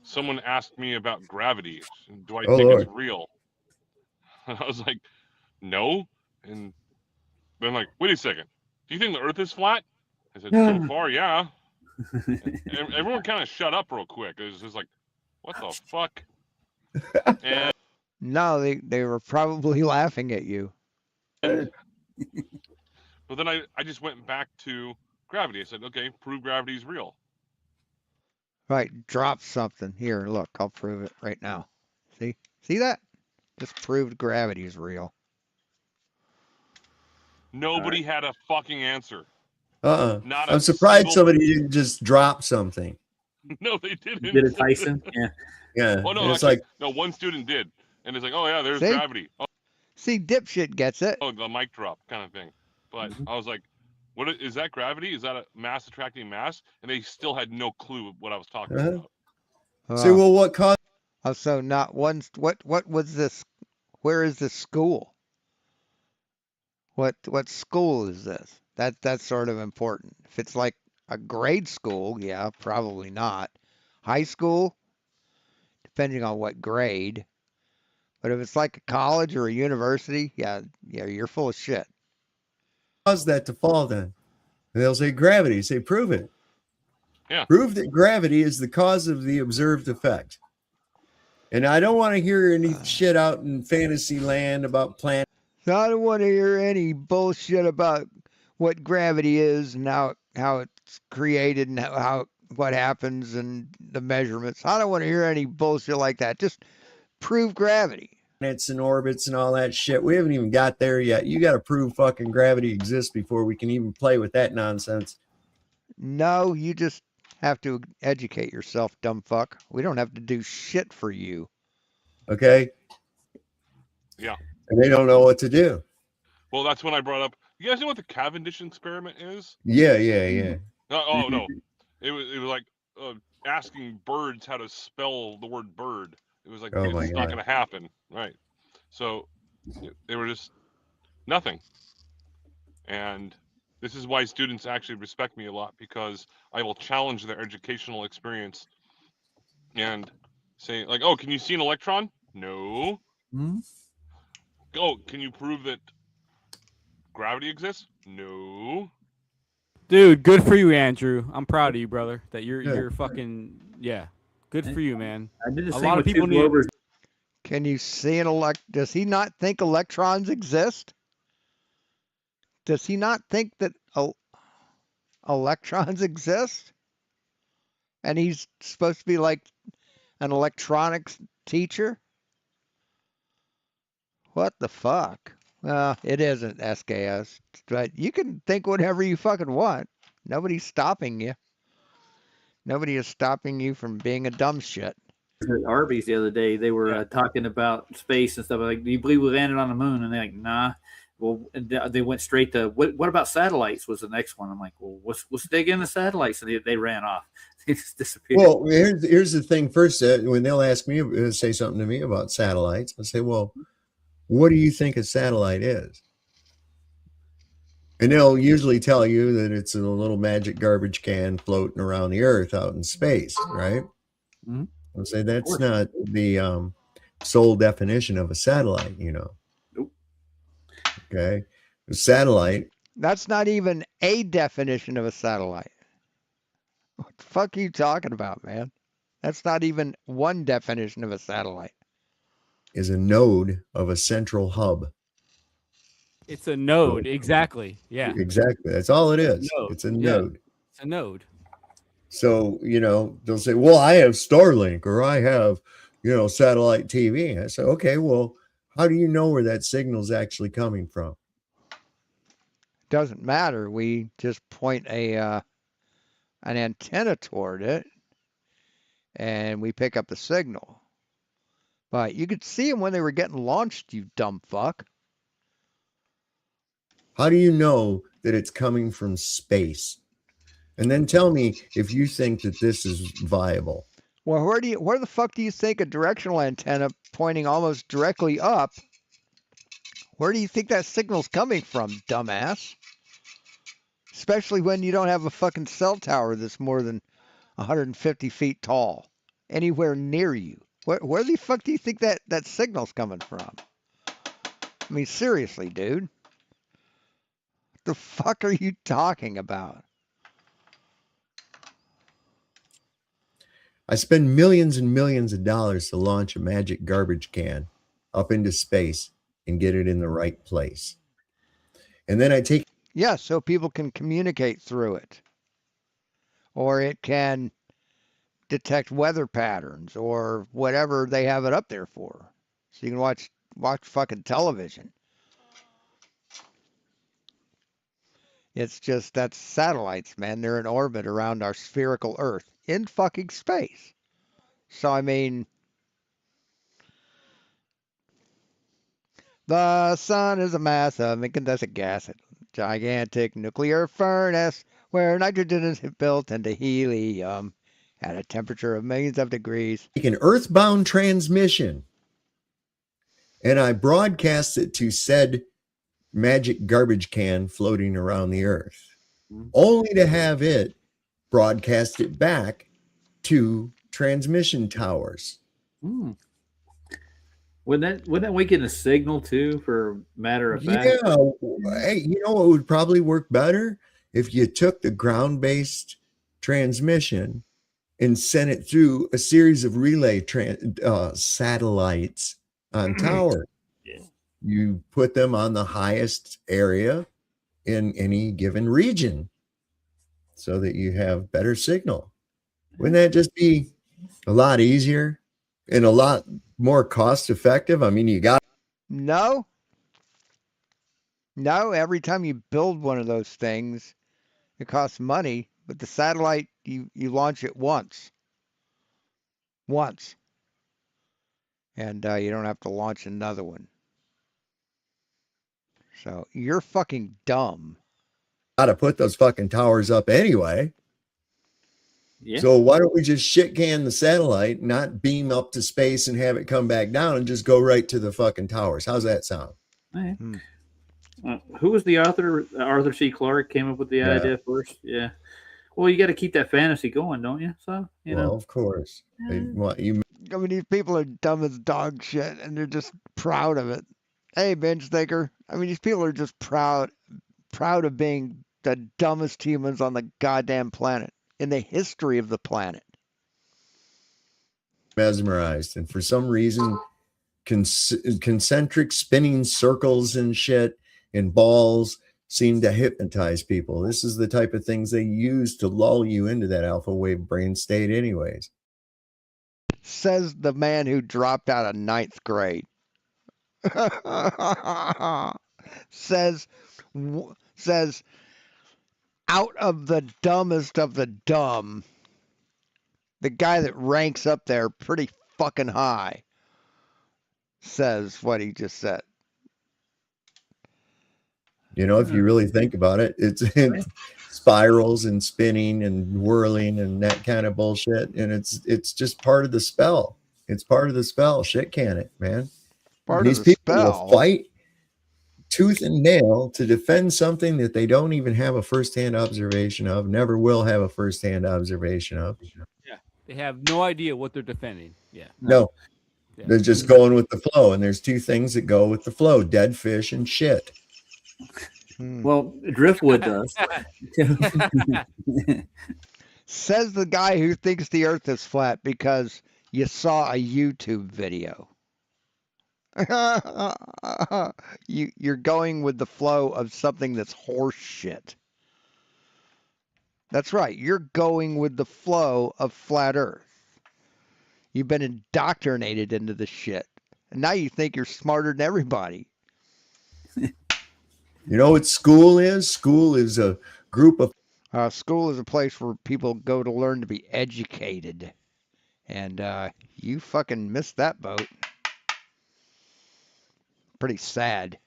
someone asked me about gravity. Do I think it's real? And I was like, no. And But I'm like, wait a second. Do you think the Earth is flat? I said, so far, yeah. And everyone kind of shut up real quick. It was just like, what the fuck? And No, they were probably laughing at you. but then I just went back to gravity. I said, okay, prove gravity is real. Right, drop something. Here, look, I'll prove it right now. See that? Just proved gravity is real. Nobody had a fucking answer. Not a I'm surprised single... somebody didn't just drop something. No, they didn't. Did it Tyson? Yeah. Yeah. Oh no, it's actually, like no. One student did, and it's like, oh yeah, there's See? gravity. Oh, See, dipshit gets it. the mic drop kind of thing. But I was like, what is that gravity? Is that a mass attracting mass? And they still had no clue what I was talking about. say, well, what caused? Oh, so not one. What was this? Where is this school? What school is this? That's sort of important. If it's like a grade school, yeah, probably not. High school, depending on what grade. But if it's like a college or a university, yeah, you're full of shit. Caused that to fall then? And they'll say gravity. Say, prove it. Yeah. Prove that gravity is the cause of the observed effect. And I don't want to hear any shit out in fantasy land about planets. I don't want to hear any bullshit about what gravity is and how it's created and what happens and the measurements. I don't want to hear any bullshit like that. Just prove gravity. And orbits and all that shit. We haven't even got there yet. You got to prove fucking gravity exists before we can even play with that nonsense. No, you just have to educate yourself, dumb fuck. We don't have to do shit for you. Okay? Yeah. And they don't know what to do. Well, that's when I brought up. You guys know what the Cavendish experiment is? Yeah. Oh no, it was like asking birds how to spell the word bird. It was like it's not going to happen, right? So they were just nothing. And this is why students actually respect me a lot, because I will challenge their educational experience and say, like, oh, can you see an electron? No. Mm-hmm. Oh, can you prove that gravity exists? No. Dude, good for you, Andrew. I'm proud of you, brother. That you're fucking Good for you, man. I did the a same lot with of people two need. Glovers. Can you see does he not think electrons exist? Does he not think that electrons exist? And he's supposed to be like an electronics teacher? What the fuck? Well, it isn't SKS, but you can think whatever you fucking want. Nobody's stopping you. Nobody is stopping you from being a dumb shit. At Arby's the other day, they were talking about space and stuff. Like, do you believe we landed on the moon? And they're like, nah. Well, they went straight to what about satellites? Was the next one. I'm like, well, let's dig into satellites, and they ran off. They just disappeared. Well, here's the thing. First, when they'll ask me, say something to me about satellites, I'll say, well, what do you think a satellite is? And they'll usually tell you that it's a little magic garbage can floating around the Earth out in space, right? Mm-hmm. I'll say that's not the sole definition of a satellite, Nope. Okay. A satellite. That's not even a definition of a satellite. What the fuck are you talking about, man? That's not even one definition of a satellite. Is a node of a central hub. It's a node, exactly. Yeah. Exactly. That's all it is. It's a node. It's a node. So, they'll say, well, I have Starlink or I have, satellite TV. I say, okay, well, how do you know where that signal is actually coming from? Doesn't matter. We just point an antenna toward it and we pick up the signal. But you could see them when they were getting launched, you dumb fuck. How do you know that it's coming from space? And then tell me if you think that this is viable. Well, where the fuck do you think a directional antenna pointing almost directly up, where do you think that signal's coming from, dumbass? Especially when you don't have a fucking cell tower that's more than 150 feet tall anywhere near you. Where the fuck do you think that signal's coming from? I mean, seriously, dude. The fuck are you talking about? I spend millions and millions of dollars to launch a magic garbage can up into space and get it in the right place. And then I take Yeah, so people can communicate through it. Or it can detect weather patterns or whatever they have it up there for. So you can watch fucking television. It's just that's satellites, man. They're in orbit around our spherical Earth in fucking space. So I mean, the sun is a mass of incandescent gas, a gigantic nuclear furnace where nitrogen is built into helium at a temperature of millions of degrees. an earthbound transmission and I broadcast it to said magic garbage can floating around the earth, only to have it broadcast it back to transmission towers. Wouldn't that weaken a signal too? For matter of fact, Yeah. Hey, you know what would probably work better if you took the ground-based transmission and sent it through a series of relay satellites on tower. Yeah. You put them on the highest area in any given region so that you have better signal. Wouldn't that just be a lot easier and a lot more cost effective? I mean, you got No. No, every time you build one of those things, it costs money, but the satellite, you launch it once. Once. And you don't have to launch another one. So you're fucking dumb. to put those fucking towers up anyway. Yeah. So why don't we just shit can the satellite, not beam up to space and have it come back down and just go right to the fucking towers? How's that sound? Hey. Who was the author? Arthur C. Clarke came up with the idea first. Yeah. Well, you got to keep that fantasy going, don't you? So you know. Of course. They want you. I mean, these people are dumb as dog shit, and they're just proud of it. Hey, bench thinker. I mean, these people are just proud of being the dumbest humans on the goddamn planet in the history of the planet. Mesmerized, and for some reason, concentric spinning circles and shit and balls seem to hypnotize people. This is the type of things they use to lull you into that alpha wave brain state, anyways. Says the man who dropped out of 9th grade. says out of the dumbest of the dumb, the guy that ranks up there pretty fucking high says what he just said. You know, if you really think about it, it's spirals and spinning and whirling and that kind of bullshit. And it's just part of the spell. It's part of the spell. Shit can it, man. These people will fight tooth and nail to defend something that they don't even have a firsthand observation of, never will have a firsthand observation of. Yeah. They have no idea what they're defending. Yeah. No. Yeah. They're just going with the flow. And there's two things that go with the flow: dead fish and shit. Well, driftwood does. Says the guy who thinks the earth is flat because you saw a YouTube video. You're going with the flow of something that's horse shit. That's right. You're going with the flow of flat earth. You've been indoctrinated into the shit. And now you think you're smarter than everybody. You know what school is? School is a group of... school is a place where people go to learn to be educated. And you fucking missed that boat. Pretty sad.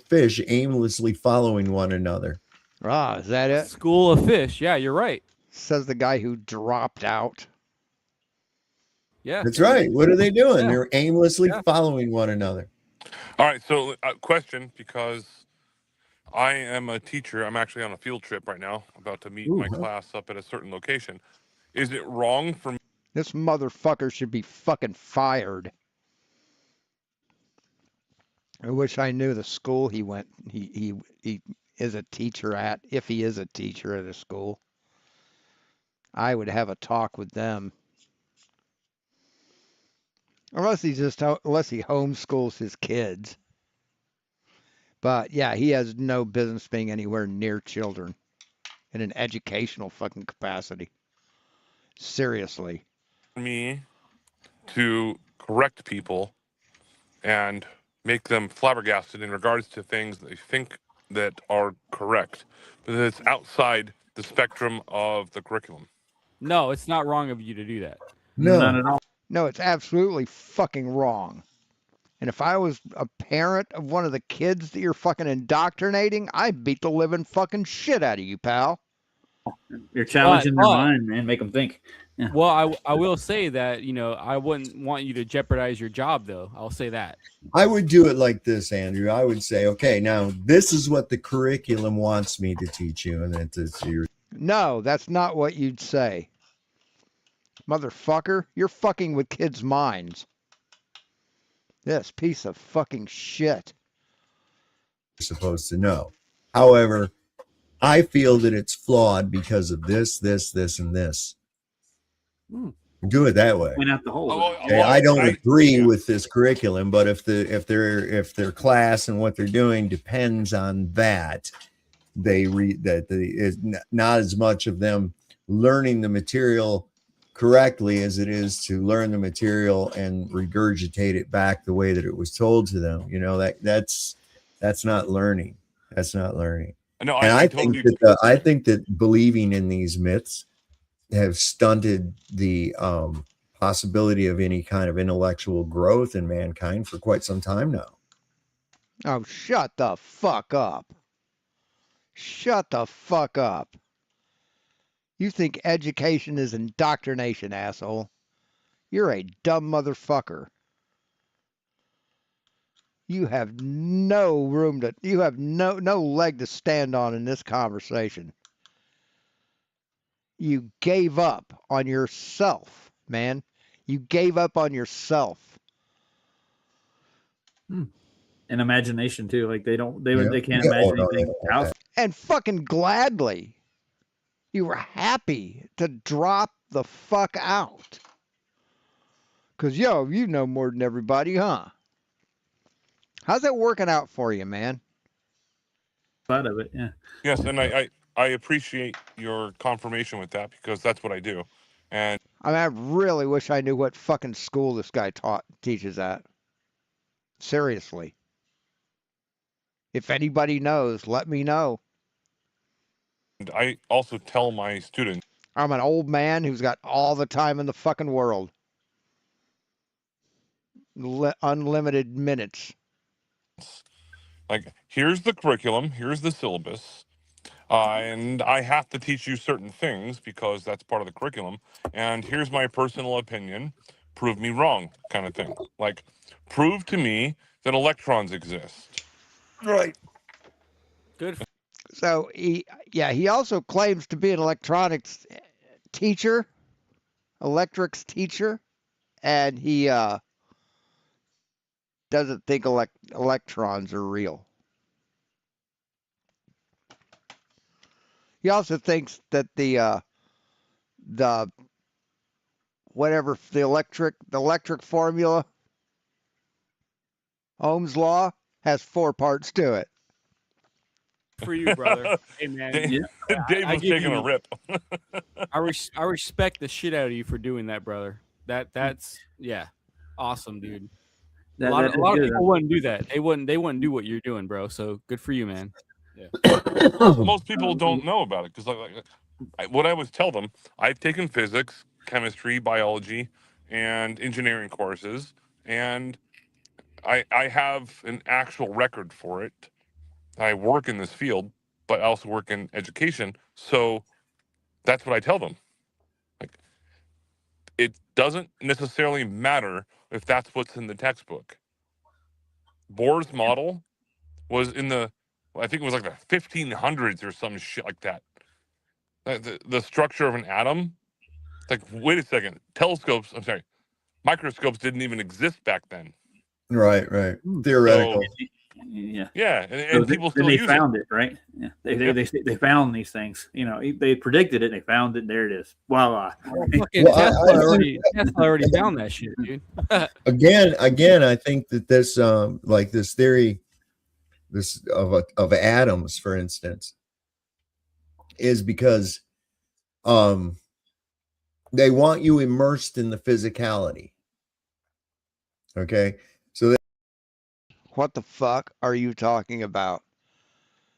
Fish aimlessly following one another. Ah, is that it? School of fish. Yeah, you're right. Says the guy who dropped out. Yeah. That's right. What are they doing? Yeah. They're aimlessly following one another. All right. So, question, because I am a teacher. I'm actually on a field trip right now, about to meet my class up at a certain location. Is it wrong for me? This motherfucker should be fucking fired. I wish I knew the school he went. He is a teacher at. If he is a teacher at a school, I would have a talk with them. Unless he homeschools his kids. But yeah, he has no business being anywhere near children in an educational fucking capacity. Seriously. Me to correct people and make them flabbergasted in regards to things they think that are correct, but it's outside the spectrum of the curriculum. No, it's not wrong of you to do that. None at all. No, it's absolutely fucking wrong. And if I was a parent of one of the kids that you're fucking indoctrinating, I'd beat the living fucking shit out of you, pal. You're challenging their mind, man. Make them think. Yeah. Well, I will say that, I wouldn't want you to jeopardize your job, though. I'll say that. I would do it like this, Andrew. I would say, okay, now this is what the curriculum wants me to teach you, and it's your. No, that's not what you'd say. Motherfucker, you're fucking with kids' minds. This piece of fucking shit. Supposed to know. However, I feel that it's flawed because of this, and this. Do it that way. Point out the holes. Okay, I don't agree with this curriculum, but if their class and what they're doing depends on that, is not as much of them learning the material correctly as it is to learn the material and regurgitate it back the way that it was told to them. That's not learning. That's not learning. No, and I think that believing in these myths have stunted the possibility of any kind of intellectual growth in mankind for quite some time now. Oh, shut the fuck up. Shut the fuck up. You think education is indoctrination, asshole. You're a dumb motherfucker. You have no room to, you have no leg to stand on in this conversation. You gave up on yourself, man. You gave up on yourself. And imagination too. Like they can't imagine anything else. And fucking gladly. You were happy to drop the fuck out. Because, you know more than everybody, huh? How's that working out for you, man? Part of it, yeah. Yes, and I appreciate your confirmation with that because that's what I do. And I really wish I knew what fucking school this guy teaches at. Seriously. If anybody knows, let me know. And I also tell my students, I'm an old man who's got all the time in the fucking world. Unlimited minutes. like, here's the curriculum, here's the syllabus, and I have to teach you certain things because that's part of the curriculum. And here's my personal opinion. Prove me wrong, kind of thing. Like, prove to me that electrons exist. Right. Good. So he also claims to be an electrics teacher, and he doesn't think electrons are real. He also thinks that the electric formula, Ohm's law, has 4 parts to it. For you, brother. Hey, man. Dave was taking a rip. I respect the shit out of you for doing that, brother. That's awesome, dude. A lot of people wouldn't do that. They wouldn't do what you're doing, bro. So good for you, man. Yeah. Most people don't know about it because what I always tell them, I've taken physics, chemistry, biology, and engineering courses, and I have an actual record for it. I work in this field, but I also work in education. So that's what I tell them. Like, it doesn't necessarily matter if that's what's in the textbook. Bohr's model was in I think it was like the 1500s or some shit like that. The structure of an atom. It's like, wait a second. Microscopes didn't even exist back then. Right. Theoretical. Yeah. Yeah, So and people then still they use found it, right? Yeah. They found these things. You know, they predicted it. And they found it. And there it is. Voila. Fucking Tesla already found that shit, dude. again, I think that this like this theory, this of atoms, for instance, is because they want you immersed in the physicality. Okay, so What the fuck are you talking about?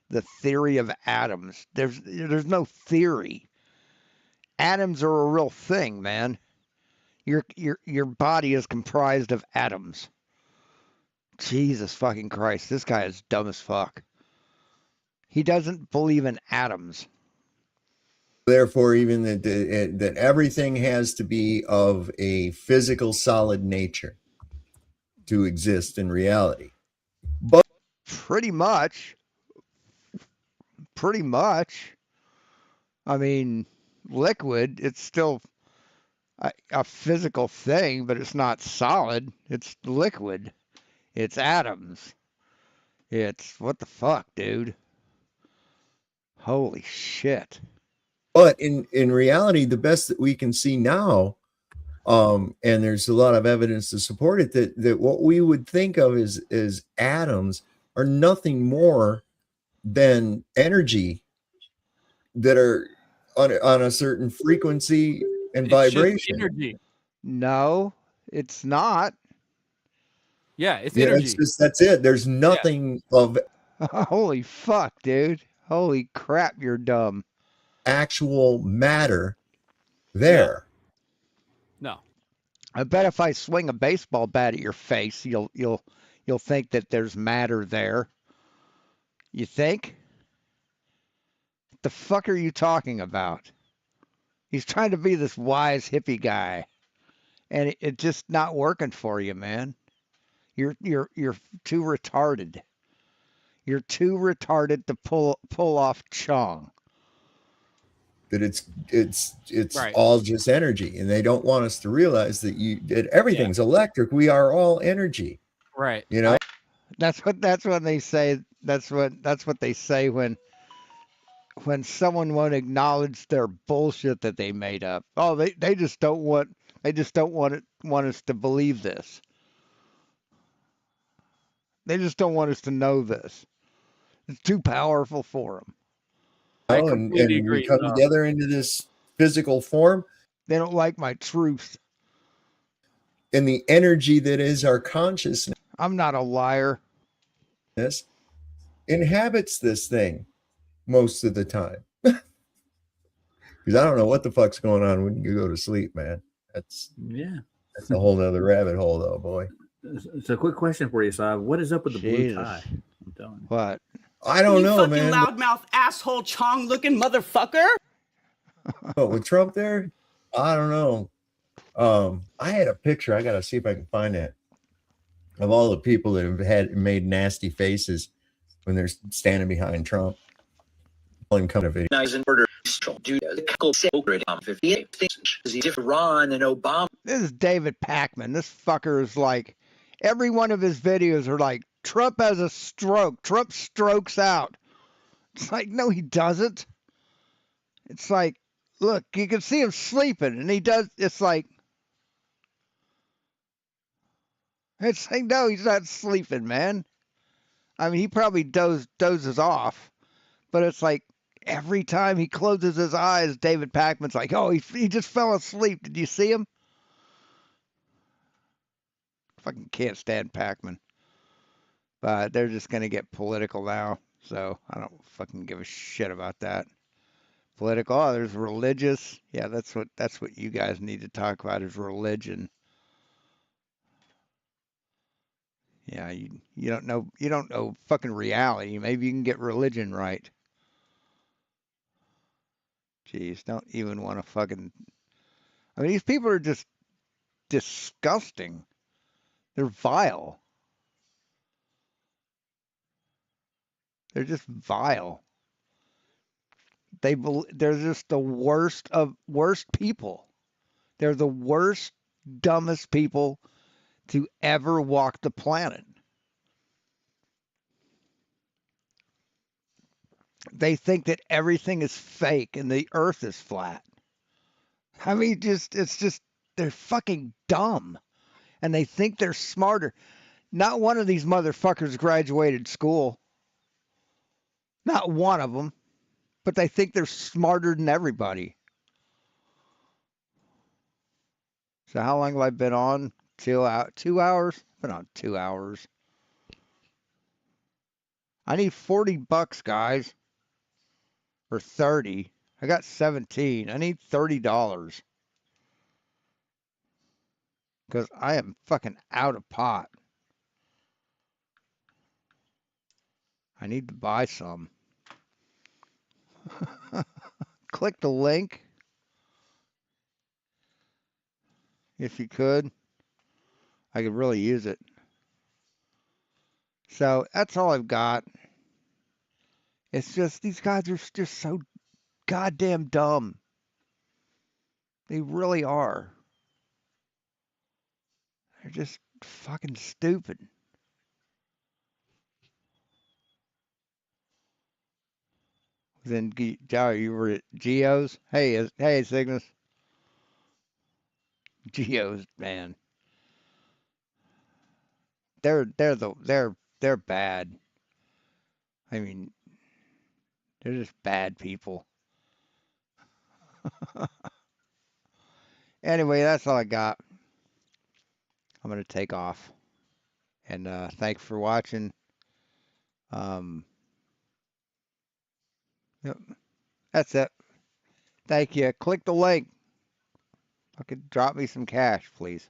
The theory of atoms. There's no theory. Atoms are a real thing, man. Your body is comprised of atoms. Jesus fucking Christ, this guy is dumb as fuck. He doesn't believe in atoms. therefore, even that everything has to be of a physical, solid nature to exist in reality. But pretty much. I mean, liquid, it's still a physical thing, but it's not solid. It's liquid. It's atoms. It's what the fuck, dude? Holy shit. But in reality, the best that we can see now, and there's a lot of evidence to support it, that what we would think of as atoms are nothing more than energy that are on a certain frequency and vibration. Energy. No, it's not. Yeah, it's Yeah, energy. that's it. There's nothing of Holy fuck, dude. Holy crap, you're dumb. actual matter there. No. I bet if I swing a baseball bat at your face, you'll think that there's matter there. You think? What the fuck are you talking about? He's trying to be this wise hippie guy, and it's just not working for you, man. You're too retarded. You're too retarded to pull off Chong. That it's Right. all just energy, and they don't want us to realize that everything's electric. We are all energy. Right. You know, That's what they say. That's what they say when someone won't acknowledge their bullshit that they made up. Oh, they just don't want us to believe this. They just don't want us to know this. It's too powerful for them. and we come together into this physical form. They don't like my truth. And the energy that is our consciousness. I'm not a liar. Inhabits this thing most of the time. Because I don't know what the fuck's going on when you go to sleep, man. That's a whole nother rabbit hole, though, boy. It's a quick question for you, Saab. What is up with the blue tie? I'm telling you. What? I don't know, fucking man. Loudmouth asshole Chong looking motherfucker. Oh, with Trump there? I don't know. I had a picture. I gotta see if I can find it of all the people that have made nasty faces when they're standing behind Trump. Kind of video. This is David Pakman. This fucker is like, every one of his videos are like, Trump has a stroke. Trump strokes out. It's like, no, he doesn't. It's like, look, you can see him sleeping, and he does. It's like, no, he's not sleeping, man. I mean, he probably dozes off, but it's like every time he closes his eyes, David Pakman's like, oh, he just fell asleep. Did you see him? Fucking can't stand Pakman. But they're just gonna get political now, so I don't fucking give a shit about that. Political. Oh, there's religious. Yeah, that's what you guys need to talk about is religion. Yeah, you don't know fucking reality. Maybe you can get religion right. Jeez, don't even want to fucking. I mean, these people are just disgusting. They're vile. They're just vile. They're just the worst people. They're the worst, dumbest people to ever walk the planet. They think that everything is fake and the earth is flat. I mean, they're fucking dumb. And they think they're smarter. Not one of these motherfuckers graduated school. Not one of them. But they think they're smarter than everybody. So how long have I been on? 2 hours? Been on 2 hours. I need $40, guys. Or 30. I got 17. I need $30. Because I am fucking out of pot. I need to buy some. Click the link. If you could. I could really use it. So that's all I've got. It's just these guys are just so goddamn dumb. They really are. They're just fucking stupid. Then you were at Geo's. Hey, Cygnus. Geo's, man. They're bad. I mean, they're just bad people. Anyway, that's all I got. I'm gonna take off. And thanks for watching. Yep. That's it. Thank you. Click the link. Fucking drop me some cash, please.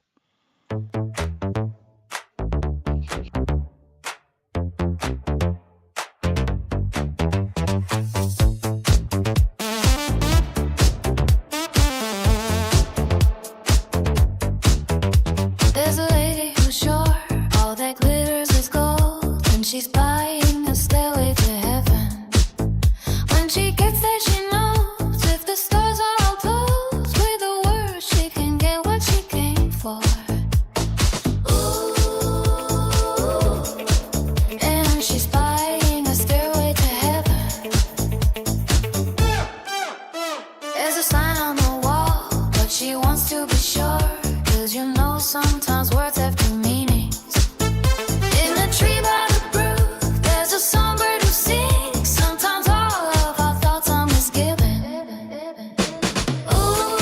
There's a lady who's sure all that glitters is gold, and she's buying a stairway to heaven. When she gets there, she knows if the stars are all closed, with the words she can get what she came for. Ooh, and she's buying a stairway to heaven. There's a sign on the wall, but she wants to be sure. Cause you know sometimes words have two meanings. In a tree by the brook, there's a songbird who sings. Sometimes all of our thoughts are misgiven. Ooh,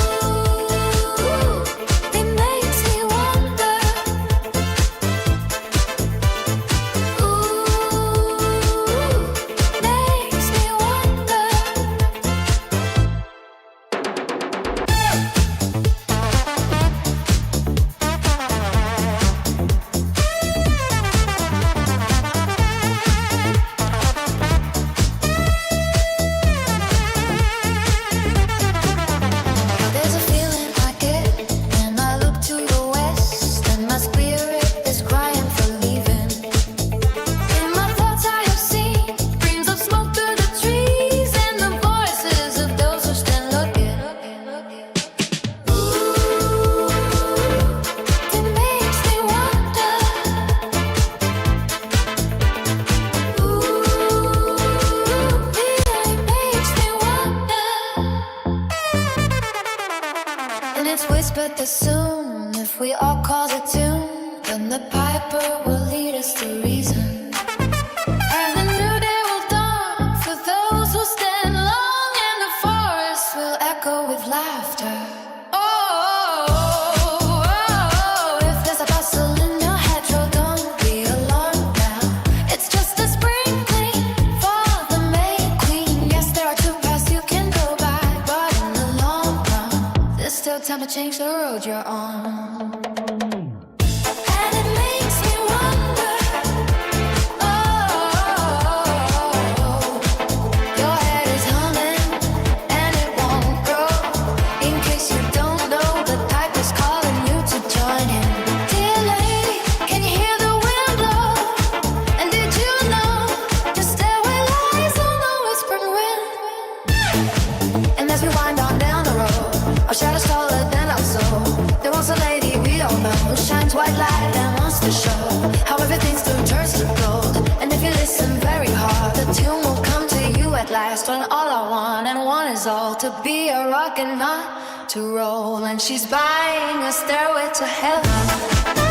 it makes me wonder. Ooh, makes me wonder. There's a feeling I get when I look to the west, and my spirit is crying for leaving. In my thoughts I have seen streams of smoke through the trees, and the voices of those who stand looking. Ooh, it makes me wonder. Ooh, it makes me wonder. And it's whispered that soon, if we all cause a tune, then the piper will lead us to reason. And a new day will dawn for those who stand long, and the forest will echo with laughter. Oh, if there's a bustle in your hedgerow, don't be alarmed now. It's just a sprinkling for the May Queen. Yes, there are two paths you can go by, but in the long run, there's still time to change the road you're on. And it makes me wonder. Oh, your head is humming and it won't grow. In case you don't know, the pipe is calling you to join him. Dear lady, can you hear the wind blow? And did you know your stairway lies on the whispering wind? And as we wind on down the road, our shadows taller than our soul. There was a lady runs through Jersey gold. And if you listen very hard, the tune will come to you at last. When all I want and want is all to be a rock and not to roll. And she's buying a stairway to heaven.